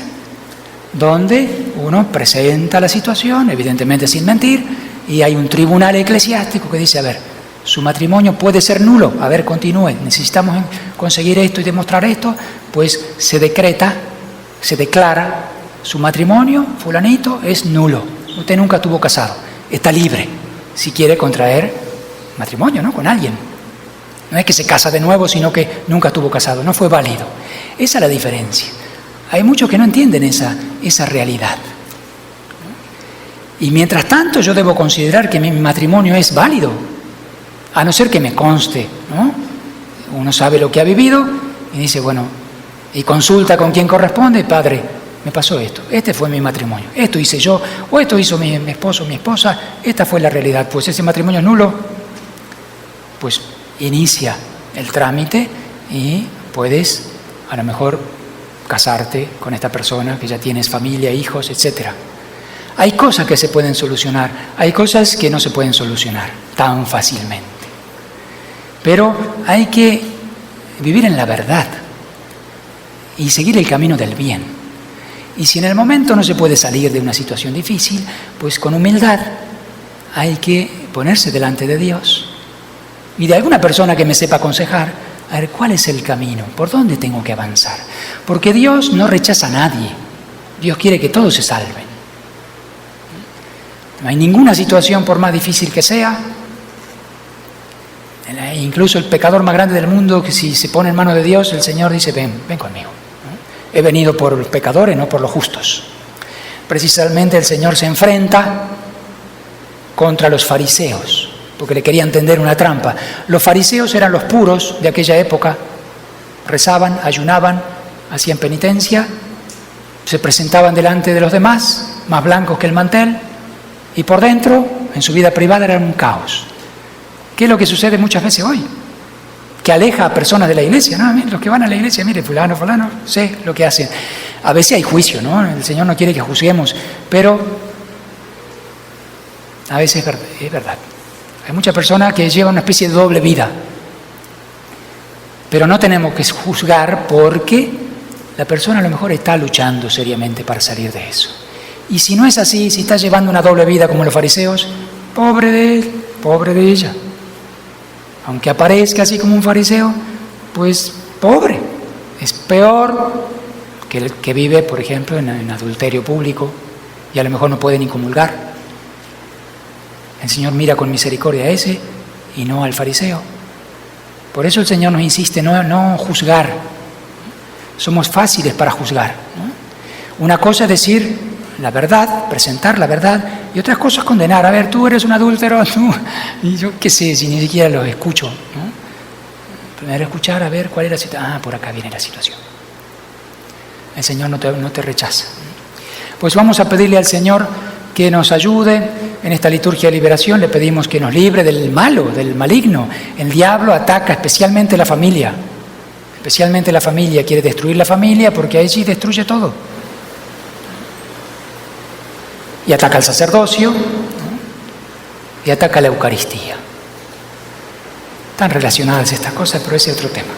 donde uno presenta la situación, evidentemente sin mentir, y hay un tribunal eclesiástico que dice, a ver, su matrimonio puede ser nulo, a ver, continúe, necesitamos conseguir esto y demostrar esto, pues se declara, su matrimonio, fulanito, es nulo, usted nunca estuvo casado, está libre, si quiere contraer matrimonio, ¿no? Con alguien. No es que se casa de nuevo, sino que nunca estuvo casado, no fue válido. Esa es la diferencia. Hay muchos que no entienden esa realidad. Y mientras tanto yo debo considerar que mi matrimonio es válido, a no ser que me conste, ¿no? Uno sabe lo que ha vivido y dice, bueno, y consulta con quien corresponde, padre, me pasó esto, este fue mi matrimonio, esto hice yo, o esto hizo mi esposo, mi esposa, esta fue la realidad, pues ese matrimonio es nulo, pues inicia el trámite y puedes a lo mejor casarte con esta persona que ya tienes familia, hijos, etc. Hay cosas que se pueden solucionar, hay cosas que no se pueden solucionar tan fácilmente. Pero hay que vivir en la verdad y seguir el camino del bien. Y si en el momento no se puede salir de una situación difícil, pues con humildad hay que ponerse delante de Dios y de alguna persona que me sepa aconsejar, a ver cuál es el camino, por dónde tengo que avanzar. Porque Dios no rechaza a nadie, Dios quiere que todos se salven. No hay ninguna situación, por más difícil que sea, incluso el pecador más grande del mundo, que si se pone en manos de Dios, el Señor dice, ven conmigo. He venido por los pecadores, no por los justos. Precisamente el Señor se enfrenta contra los fariseos, porque le querían tender una trampa. Los fariseos eran los puros de aquella época, rezaban, ayunaban, hacían penitencia, se presentaban delante de los demás, más blancos que el mantel, y por dentro, en su vida privada, eran un caos. ¿Qué es lo que sucede muchas veces hoy? Que aleja a personas de la iglesia, ¿no? Los que van a la iglesia, mire, fulano, sé lo que hacen. A veces hay juicio, ¿no? El Señor no quiere que juzguemos, pero a veces es verdad. Hay muchas personas que llevan una especie de doble vida, pero no tenemos que juzgar porque la persona a lo mejor está luchando seriamente para salir de eso. Y si no es así, si está llevando una doble vida como los fariseos, pobre de él, pobre de ella. Aunque aparezca así como un fariseo, pues pobre. Es peor que el que vive, por ejemplo, en adulterio público y a lo mejor no puede ni comulgar. El Señor mira con misericordia a ese y no al fariseo. Por eso el Señor nos insiste no juzgar. Somos fáciles para juzgar, ¿no? Una cosa es decir la verdad, presentar la verdad, y otra cosa es condenar. A ver, tú eres un adúltero, tú, y yo qué sé, si ni siquiera los escucho, ¿no? Primero escuchar, a ver cuál es la situación. Ah, por acá viene la situación. El Señor no te rechaza. Pues vamos a pedirle al Señor que nos ayude en esta liturgia de liberación. Le pedimos que nos libre del malo, del maligno. El diablo ataca especialmente la familia. Especialmente la familia. Quiere destruir la familia porque allí destruye todo. Y ataca al sacerdocio, ¿no? Y ataca la Eucaristía. Están relacionadas estas cosas, pero ese es otro tema.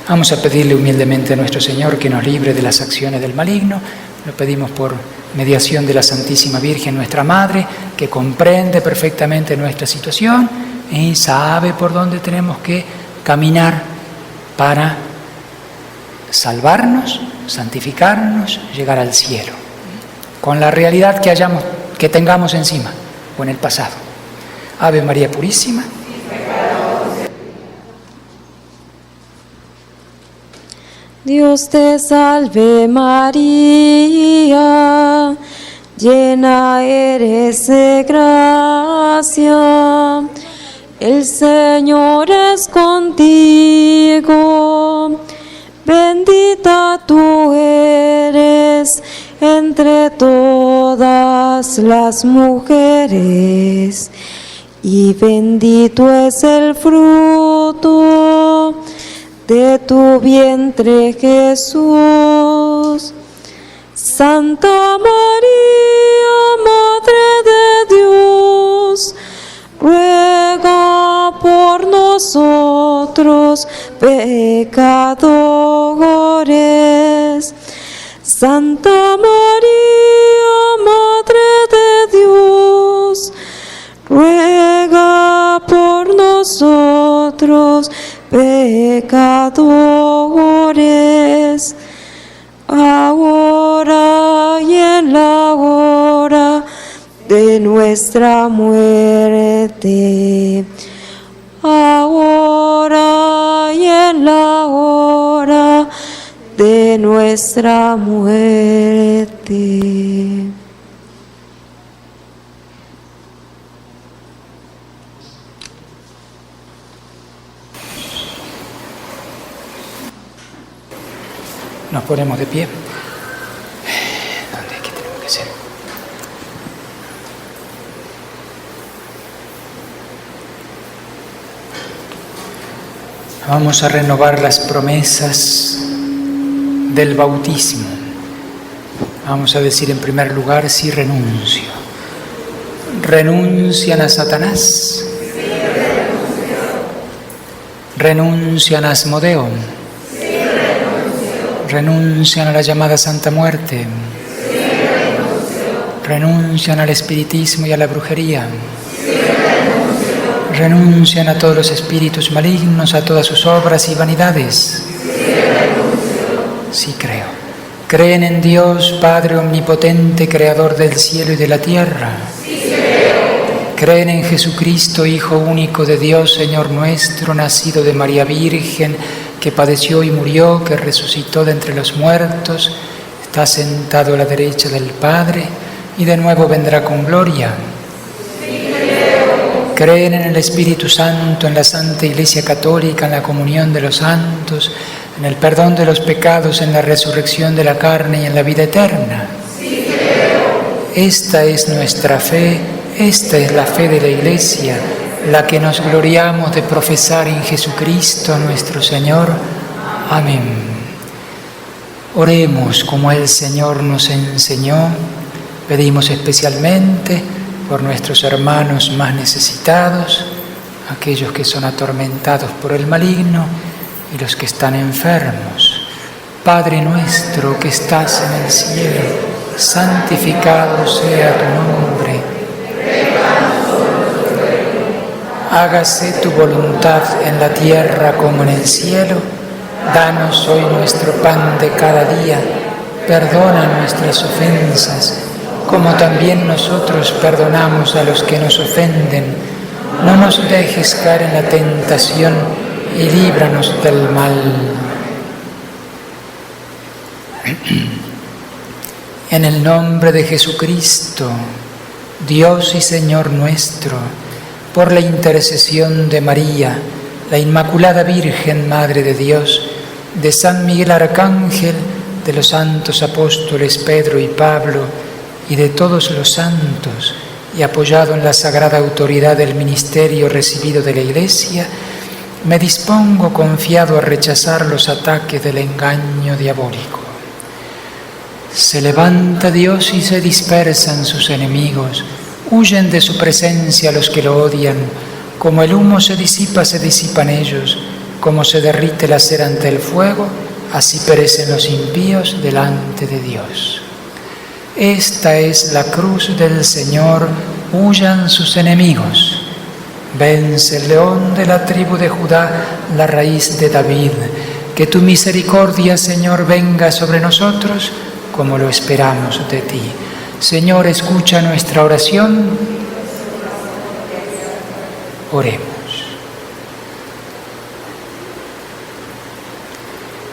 Vamos a pedirle humildemente a nuestro Señor que nos libre de las acciones del maligno. Lo pedimos por mediación de la Santísima Virgen, nuestra Madre, que comprende perfectamente nuestra situación y sabe por dónde tenemos que caminar para salvarnos, santificarnos, llegar al cielo, con la realidad que tengamos encima o en el pasado. Ave María Purísima.
Dios te salve María, llena eres de gracia, el Señor es contigo, bendita tú eres entre todas las mujeres, y bendito es el fruto de tu vientre, Jesús. Santa María, Madre de Dios, ruega por nosotros pecadores. Santa María, Madre de Dios, ruega por nosotros pecadores, ahora y en la hora de nuestra muerte. Ahora y en la hora de nuestra muerte.
Nos ponemos de pie. ¿Qué tenemos que hacer? Vamos a renovar las promesas del bautismo. Vamos a decir en primer lugar, sí renuncio. ¿Renuncian a Satanás? ¿Renuncian a Asmodeo? ¿Renuncian a la llamada Santa Muerte? ¿Renuncian al espiritismo y a la brujería? ¿Renuncian a todos los espíritus malignos, a todas sus obras y vanidades? Sí creo. ¿Creen en Dios, Padre omnipotente, Creador del cielo y de la tierra? ¿Creen en Jesucristo, Hijo único de Dios, Señor nuestro, nacido de María Virgen, que padeció y murió, que resucitó de entre los muertos, está sentado a la derecha del Padre y de nuevo vendrá con gloria? ¿Creen en el Espíritu Santo, en la Santa Iglesia Católica, en la comunión de los santos, en el perdón de los pecados, en la resurrección de la carne y en la vida eterna? Esta es nuestra fe, esta es la fe de la Iglesia, la que nos gloriamos de profesar en Jesucristo nuestro Señor. Amén. Oremos como el Señor nos enseñó. Pedimos especialmente por nuestros hermanos más necesitados, aquellos que son atormentados por el maligno y los que están enfermos. Padre nuestro que estás en el cielo, santificado sea tu nombre. Hágase tu voluntad en la tierra como en el cielo. Danos hoy nuestro pan de cada día. Perdona nuestras ofensas, como también nosotros perdonamos a los que nos ofenden. No nos dejes caer en la tentación y líbranos del mal. En el nombre de Jesucristo, Dios y Señor nuestro, por la intercesión de María, la Inmaculada Virgen, Madre de Dios, de San Miguel Arcángel, de los santos apóstoles Pedro y Pablo, y de todos los santos, y apoyado en la sagrada autoridad del ministerio recibido de la Iglesia, me dispongo confiado a rechazar los ataques del engaño diabólico. Se levanta Dios y se dispersan sus enemigos. Huyen de su presencia los que lo odian. Como el humo se disipan ellos. Como se derrite la cera ante el fuego, así perecen los impíos delante de Dios. Esta es la cruz del Señor, huyan sus enemigos. Vence el león de la tribu de Judá, la raíz de David. Que tu misericordia, Señor, venga sobre nosotros, como lo esperamos de ti. Señor, escucha nuestra oración. Oremos.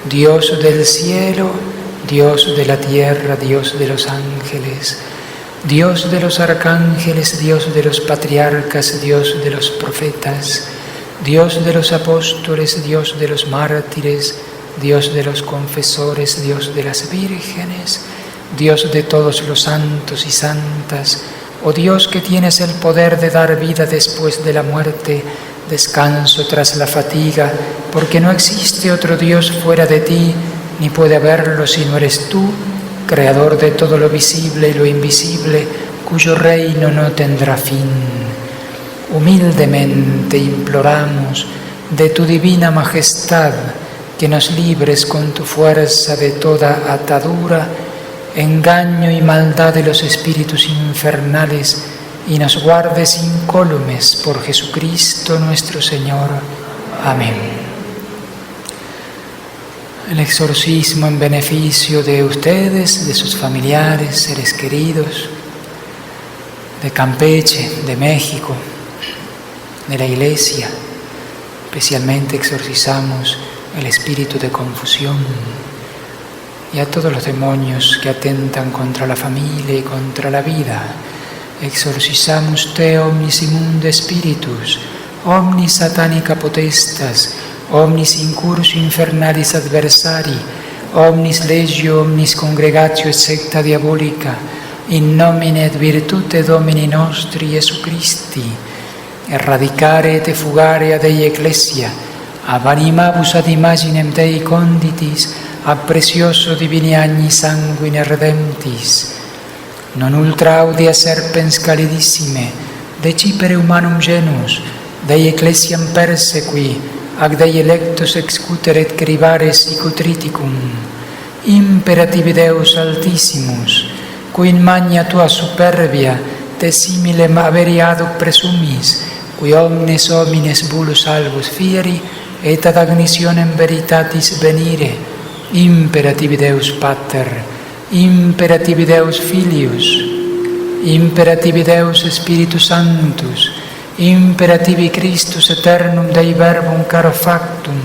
Dios del cielo, Dios de la tierra, Dios de los ángeles, Dios de los arcángeles, Dios de los patriarcas, Dios de los profetas, Dios de los apóstoles, Dios de los mártires, Dios de los confesores, Dios de las vírgenes, Dios de todos los santos y santas, oh Dios que tienes el poder de dar vida después de la muerte, descanso tras la fatiga, porque no existe otro Dios fuera de ti, ni puede haberlo si no eres tú, creador de todo lo visible y lo invisible, cuyo reino no tendrá fin. Humildemente imploramos de tu divina majestad que nos libres con tu fuerza de toda atadura, engaño y maldad de los espíritus infernales, y nos guardes incólumes por Jesucristo nuestro Señor. Amén. El exorcismo en beneficio de ustedes, de sus familiares, seres queridos, de Campeche, de México, de la Iglesia. Especialmente exorcizamos el espíritu de confusión y a todos los demonios que atentan contra la familia y contra la vida. Exorcizamus te omnis immunde spiritus, omnis satanica potestas, omnis incursu infernalis adversari, omnis legio, omnis congregatio et secta diabolica, in nomine et virtute Domini nostri Iesu Christi, eradicare et effugare ad ei ecclesia, ab animabus ad imaginem Dei conditis, ab precioso divini agni sanguine redemptis, non ultra audia serpens calidissime, decipere humanum genus, Dei ecclesiam persequi, ac Dei electos excutere et cribare sicut triticum, imperativi Deus altissimus, qui in magna tua superbia te simile averiaduc presumis, qui omnes homines bulus albus fieri, et ad agnisionem veritatis venire, imperativi Deus Pater, imperativi Deus Filius, imperativi Deus Spiritus Sanctus, imperativi Christus eternum Dei verbum caro factum,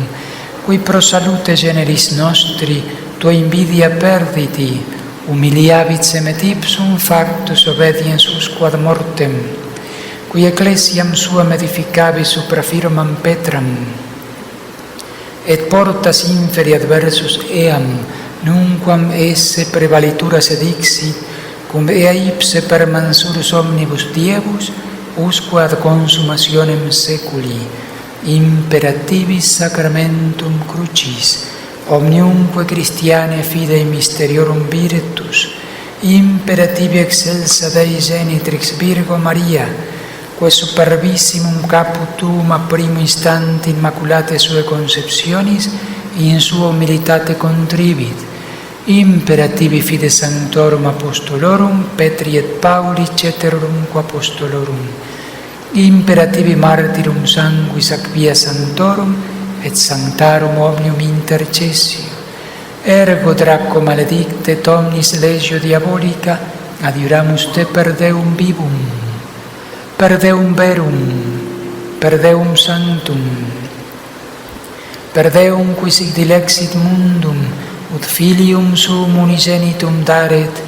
qui pro salute generis nostri tua invidia perditi, humiliavitsem et ipsum factus obediens usquad mortem, qui ecclesiam suam edificavi supra firmam Petram, et portas inferi adversus eam, nunquam esse prevalitura sedixit, cum ea ipse per mansurus omnibus diebus, usque ad consumationem seculi, imperativis sacramentum crucis, omniumque Christiane fidei mysteriorum virtus, imperativi excelsa Dei genitrix Virgo Maria, que superbissimum caput tuum a primo instante immaculate sue conceptionis, in sua humilitate contribit, imperativi fide sanctorum apostolorum, Petri et Pauli ceterumque apostolorum, imperativi martyrum sanguis ac via sanctorum, et sanctarum omnium intercessio. Ergo Draco maledicte omnis legio diabolica, adiuramus te per Deum vivum, per Deum verum, per Deum sanctum, per Deum qui sic dilexit mundum, ut filium suum unigenitum daret,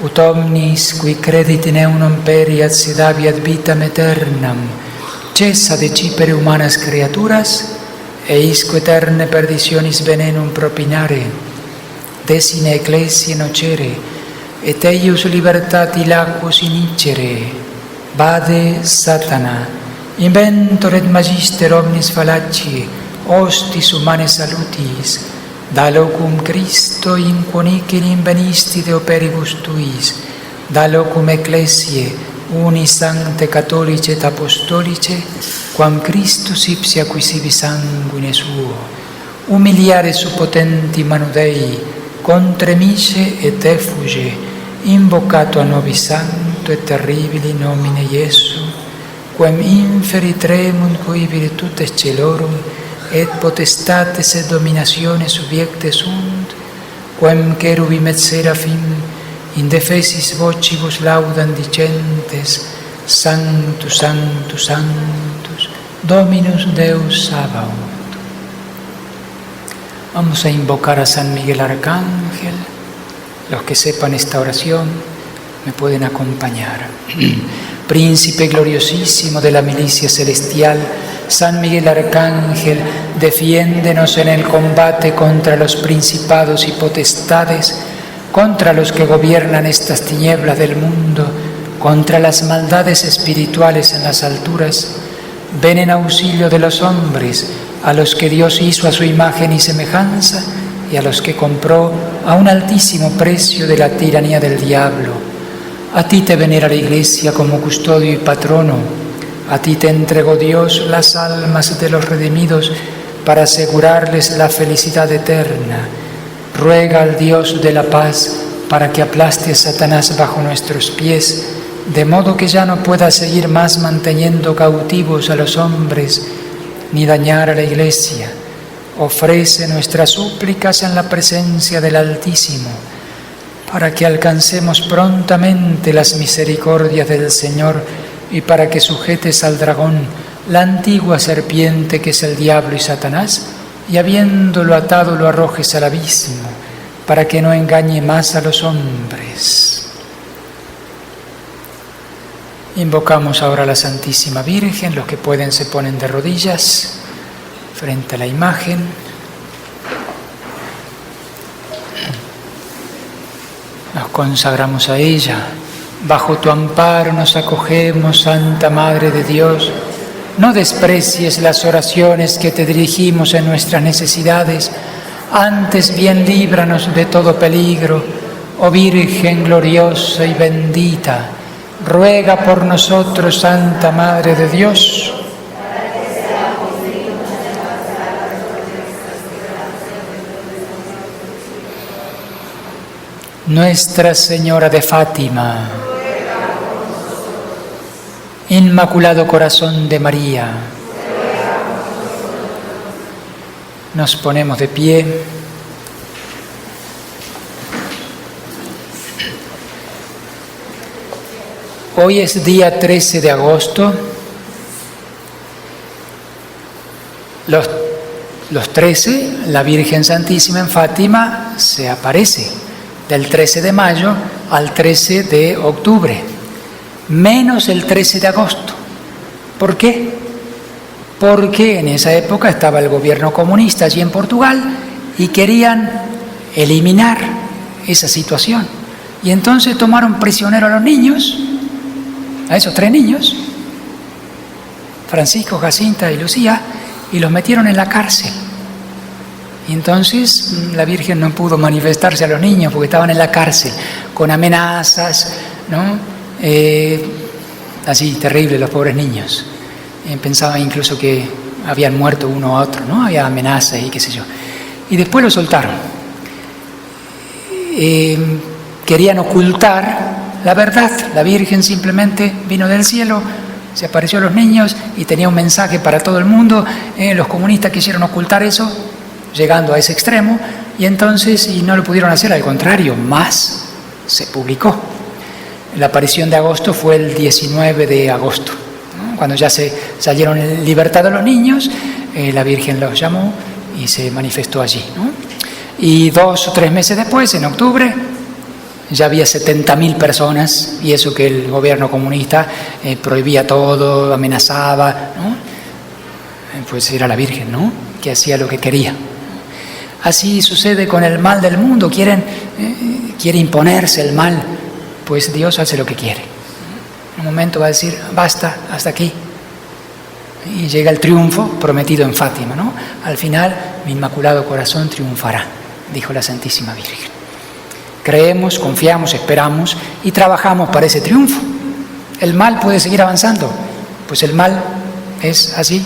ut omnis qui credit in eunum periat sed habeat vitam aeternam, cessa decipere humanas creaturas, eisque eterne perditionis venenum propinare, desine ecclesiae nocere, et eius libertati laquos inicere. Vade Satana, inventor et magister omnis fallaciae, hostis humanae salutis, da locum Christo in quonice invenisti de operibus tuis, da locum ecclesiae unis sancte catholice et apostolice, quam Christus ipsi acquisivi sanguine suo, humiliare su potenti manu Dei, contremise et effuge, invocato a nobis sancto et terribili nomine Iesu, quem inferi tremunt cui virtutes celorum, et potestates et dominationes subiecte sunt, quem cherubim et seraphim indefesis vocibus laudam dicentes, Sanctus, Sanctus, Sanctus, Dominus Deus Sabaoth. Vamos a invocar a San Miguel Arcángel. Los que sepan esta oración me pueden acompañar. Príncipe gloriosísimo de la milicia celestial, San Miguel Arcángel, defiéndenos en el combate contra los principados y potestades, contra los que gobiernan estas tinieblas del mundo, contra las maldades espirituales en las alturas. Ven en auxilio de los hombres, a los que Dios hizo a su imagen y semejanza, y a los que compró a un altísimo precio de la tiranía del diablo. A ti te venera la Iglesia como custodio y patrono. A ti te entregó Dios las almas de los redimidos para asegurarles la felicidad eterna. Ruega al Dios de la paz para que aplaste a Satanás bajo nuestros pies, de modo que ya no pueda seguir más manteniendo cautivos a los hombres ni dañar a la Iglesia. Ofrece nuestras súplicas en la presencia del Altísimo, para que alcancemos prontamente las misericordias del Señor y para que sujetes al dragón, la antigua serpiente que es el diablo y Satanás, y habiéndolo atado lo arrojes al abismo, para que no engañe más a los hombres. Invocamos ahora a la Santísima Virgen. Los que pueden se ponen de rodillas frente a la imagen. Nos consagramos a ella. Bajo tu amparo nos acogemos, Santa Madre de Dios. No desprecies las oraciones que te dirigimos en nuestras necesidades, antes bien líbranos de todo peligro. Oh Virgen gloriosa y bendita, ruega por nosotros, Santa Madre de Dios. Nuestra Señora de Fátima, Inmaculado Corazón de María, nos ponemos de pie. Hoy es día 13 de agosto. Los 13, la Virgen Santísima en Fátima se aparece del 13 de mayo al 13 de octubre, menos el 13 de agosto. ¿Por qué? Porque en esa época estaba el gobierno comunista allí en Portugal y querían eliminar esa situación. Y entonces tomaron prisionero a los niños, a esos 3 niños, Francisco, Jacinta y Lucía, y los metieron en la cárcel. Y entonces la Virgen no pudo manifestarse a los niños porque estaban en la cárcel, con amenazas, ¿no? Así, terrible, los pobres niños. Pensaban incluso que habían muerto uno a otro, ¿no? Había amenazas y qué sé yo. Y después lo soltaron. Y entonces la Virgen no pudo manifestarse a los niños porque estaban en la cárcel, con amenazas, ¿no? Así, terrible, los pobres niños. Pensaban incluso que habían muerto uno a otro, ¿no? Había amenazas y qué sé yo. Y después lo soltaron. querían ocultar la verdad. La Virgen simplemente vino del cielo, se apareció a los niños y tenía un mensaje para todo el mundo. Los comunistas quisieron ocultar eso, llegando a ese extremo, y entonces no lo pudieron hacer, al contrario, más se publicó. La aparición de agosto fue el 19 de agosto, ¿no? Cuando ya se salieron en libertad de los niños, la Virgen los llamó y se manifestó allí, ¿no? Y 2 o 3 meses después, en octubre, ya había 70.000 personas, y eso que el gobierno comunista prohibía todo, amenazaba, ¿no? Pues era la Virgen, ¿no?, que hacía lo que quería. Así sucede con el mal del mundo. Quiere imponerse el mal, pues Dios hace lo que quiere. En un momento va a decir, basta, hasta aquí. Y llega el triunfo prometido en Fátima, ¿no? Al final, mi Inmaculado Corazón triunfará, dijo la Santísima Virgen. Creemos, confiamos, esperamos y trabajamos para ese triunfo. El mal puede seguir avanzando, pues el mal es así,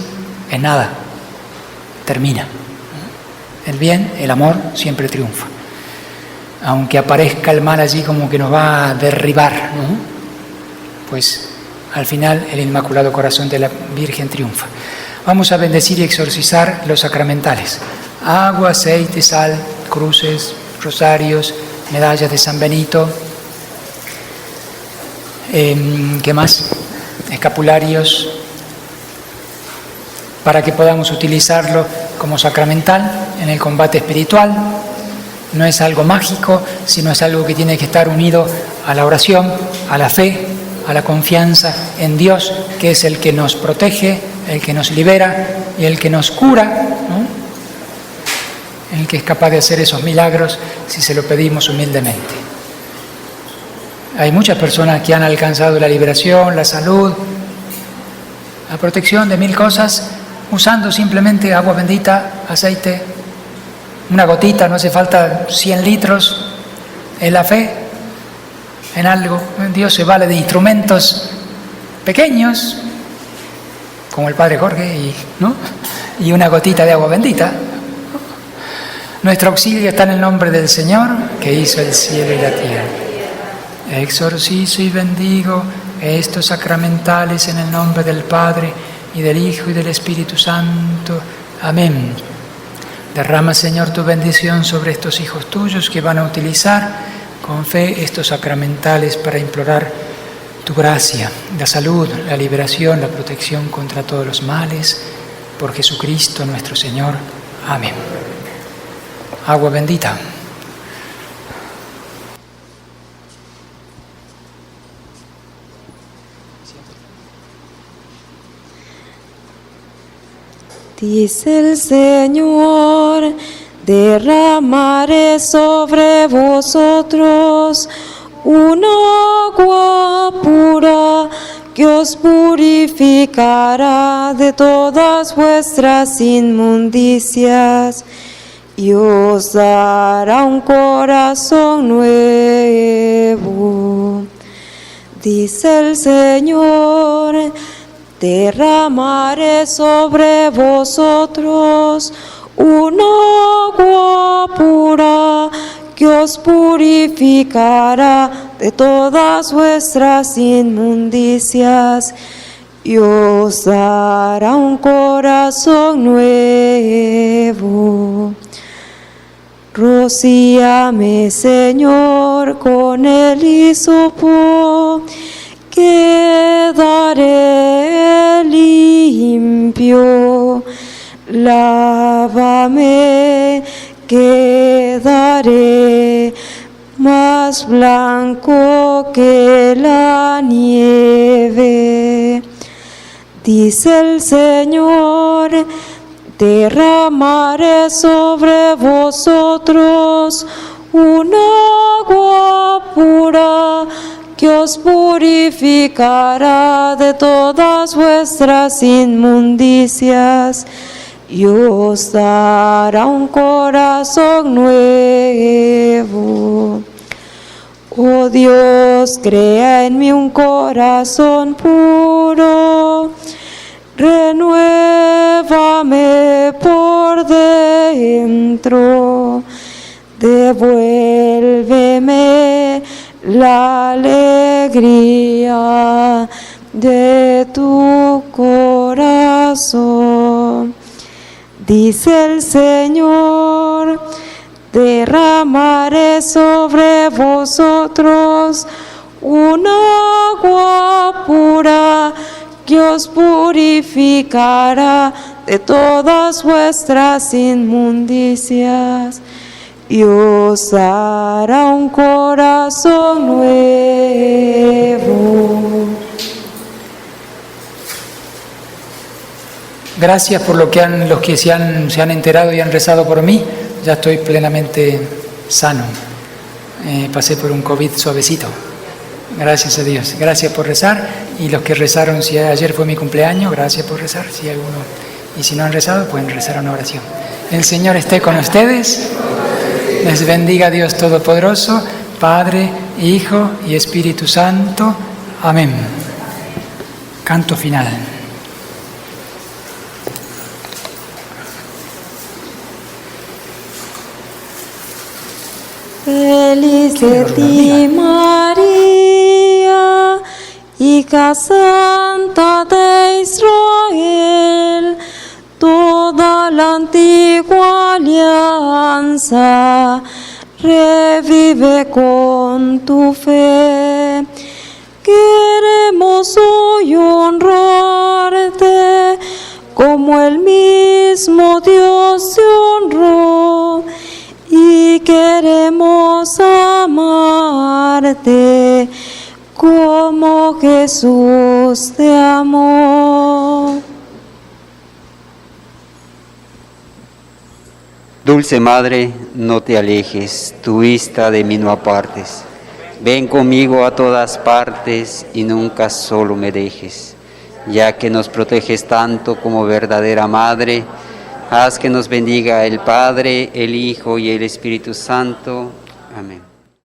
es nada, termina. El bien, el amor, siempre triunfa. Aunque aparezca el mal allí como que nos va a derribar, ¿no?, pues al final el Inmaculado Corazón de la Virgen triunfa. Vamos a bendecir y exorcizar los sacramentales. Agua, aceite, sal, cruces, rosarios, medallas de San Benito. ¿Qué más? Escapularios, para que podamos utilizarlo como sacramental en el combate espiritual. No es algo mágico, sino es algo que tiene que estar unido a la oración, a la fe, a la confianza en Dios, que es el que nos protege, el que nos libera y el que nos cura, ¿no?, el que es capaz de hacer esos milagros si se lo pedimos humildemente. Hay muchas personas que han alcanzado la liberación, la salud, la protección de 1000 cosas, usando simplemente agua bendita, aceite, una gotita, no hace falta 100 litros, es la fe en algo. Dios se vale de instrumentos pequeños, como el Padre Jorge, ¿no?, y una gotita de agua bendita. Nuestro auxilio está en el nombre del Señor, que hizo el cielo y la tierra. Exorcizo y bendigo estos sacramentales en el nombre del Padre, y del Hijo, y del Espíritu Santo. Amén. Derrama, Señor, tu bendición sobre estos hijos tuyos que van a utilizar con fe estos sacramentales para implorar tu gracia, la salud, la liberación, la protección contra todos los males. Por Jesucristo nuestro Señor. Amén. Agua bendita.
Dice el Señor, derramaré sobre vosotros una agua pura que os purificará de todas vuestras inmundicias y os dará un corazón nuevo. Dice el Señor, derramaré sobre vosotros una agua pura que os purificará de todas vuestras inmundicias y os dará un corazón nuevo. Rocíame, Señor, con el hisopo, quedaré limpio. Lávame, quedaré más blanco que la nieve. Dice el Señor, derramaré sobre vosotros una agua pura que os purificará de todas vuestras inmundicias y os dará un corazón nuevo. Oh Dios, crea en mí un corazón puro, renuévame por dentro. devuélveme la alegría de tu corazón. Dice el Señor, derramaré sobre vosotros un agua pura que os purificará de todas vuestras inmundicias y os dará un corazón nuevo.
Gracias por los que se han enterado y han rezado por mí. Ya estoy plenamente sano. Pasé por un COVID suavecito. Gracias a Dios. Gracias por rezar. Y los que rezaron, si ayer fue mi cumpleaños, gracias por rezar. Si alguno, y si no han rezado, pueden rezar una oración. El Señor esté con ustedes. Les bendiga Dios Todopoderoso, Padre, Hijo y Espíritu Santo. Amén. Canto final.
Feliz de ti, María, hija santa de Israel, toda la antigua alianza revive con tu fe. Queremos hoy honrarte como el mismo Dios te honró. Y queremos amarte como Jesús te amó.
Dulce Madre, no te alejes, tu vista de mí no apartes. Ven conmigo a todas partes y nunca solo me dejes. Ya que nos proteges tanto como verdadera Madre, haz que nos bendiga el Padre, el Hijo y el Espíritu Santo. Amén.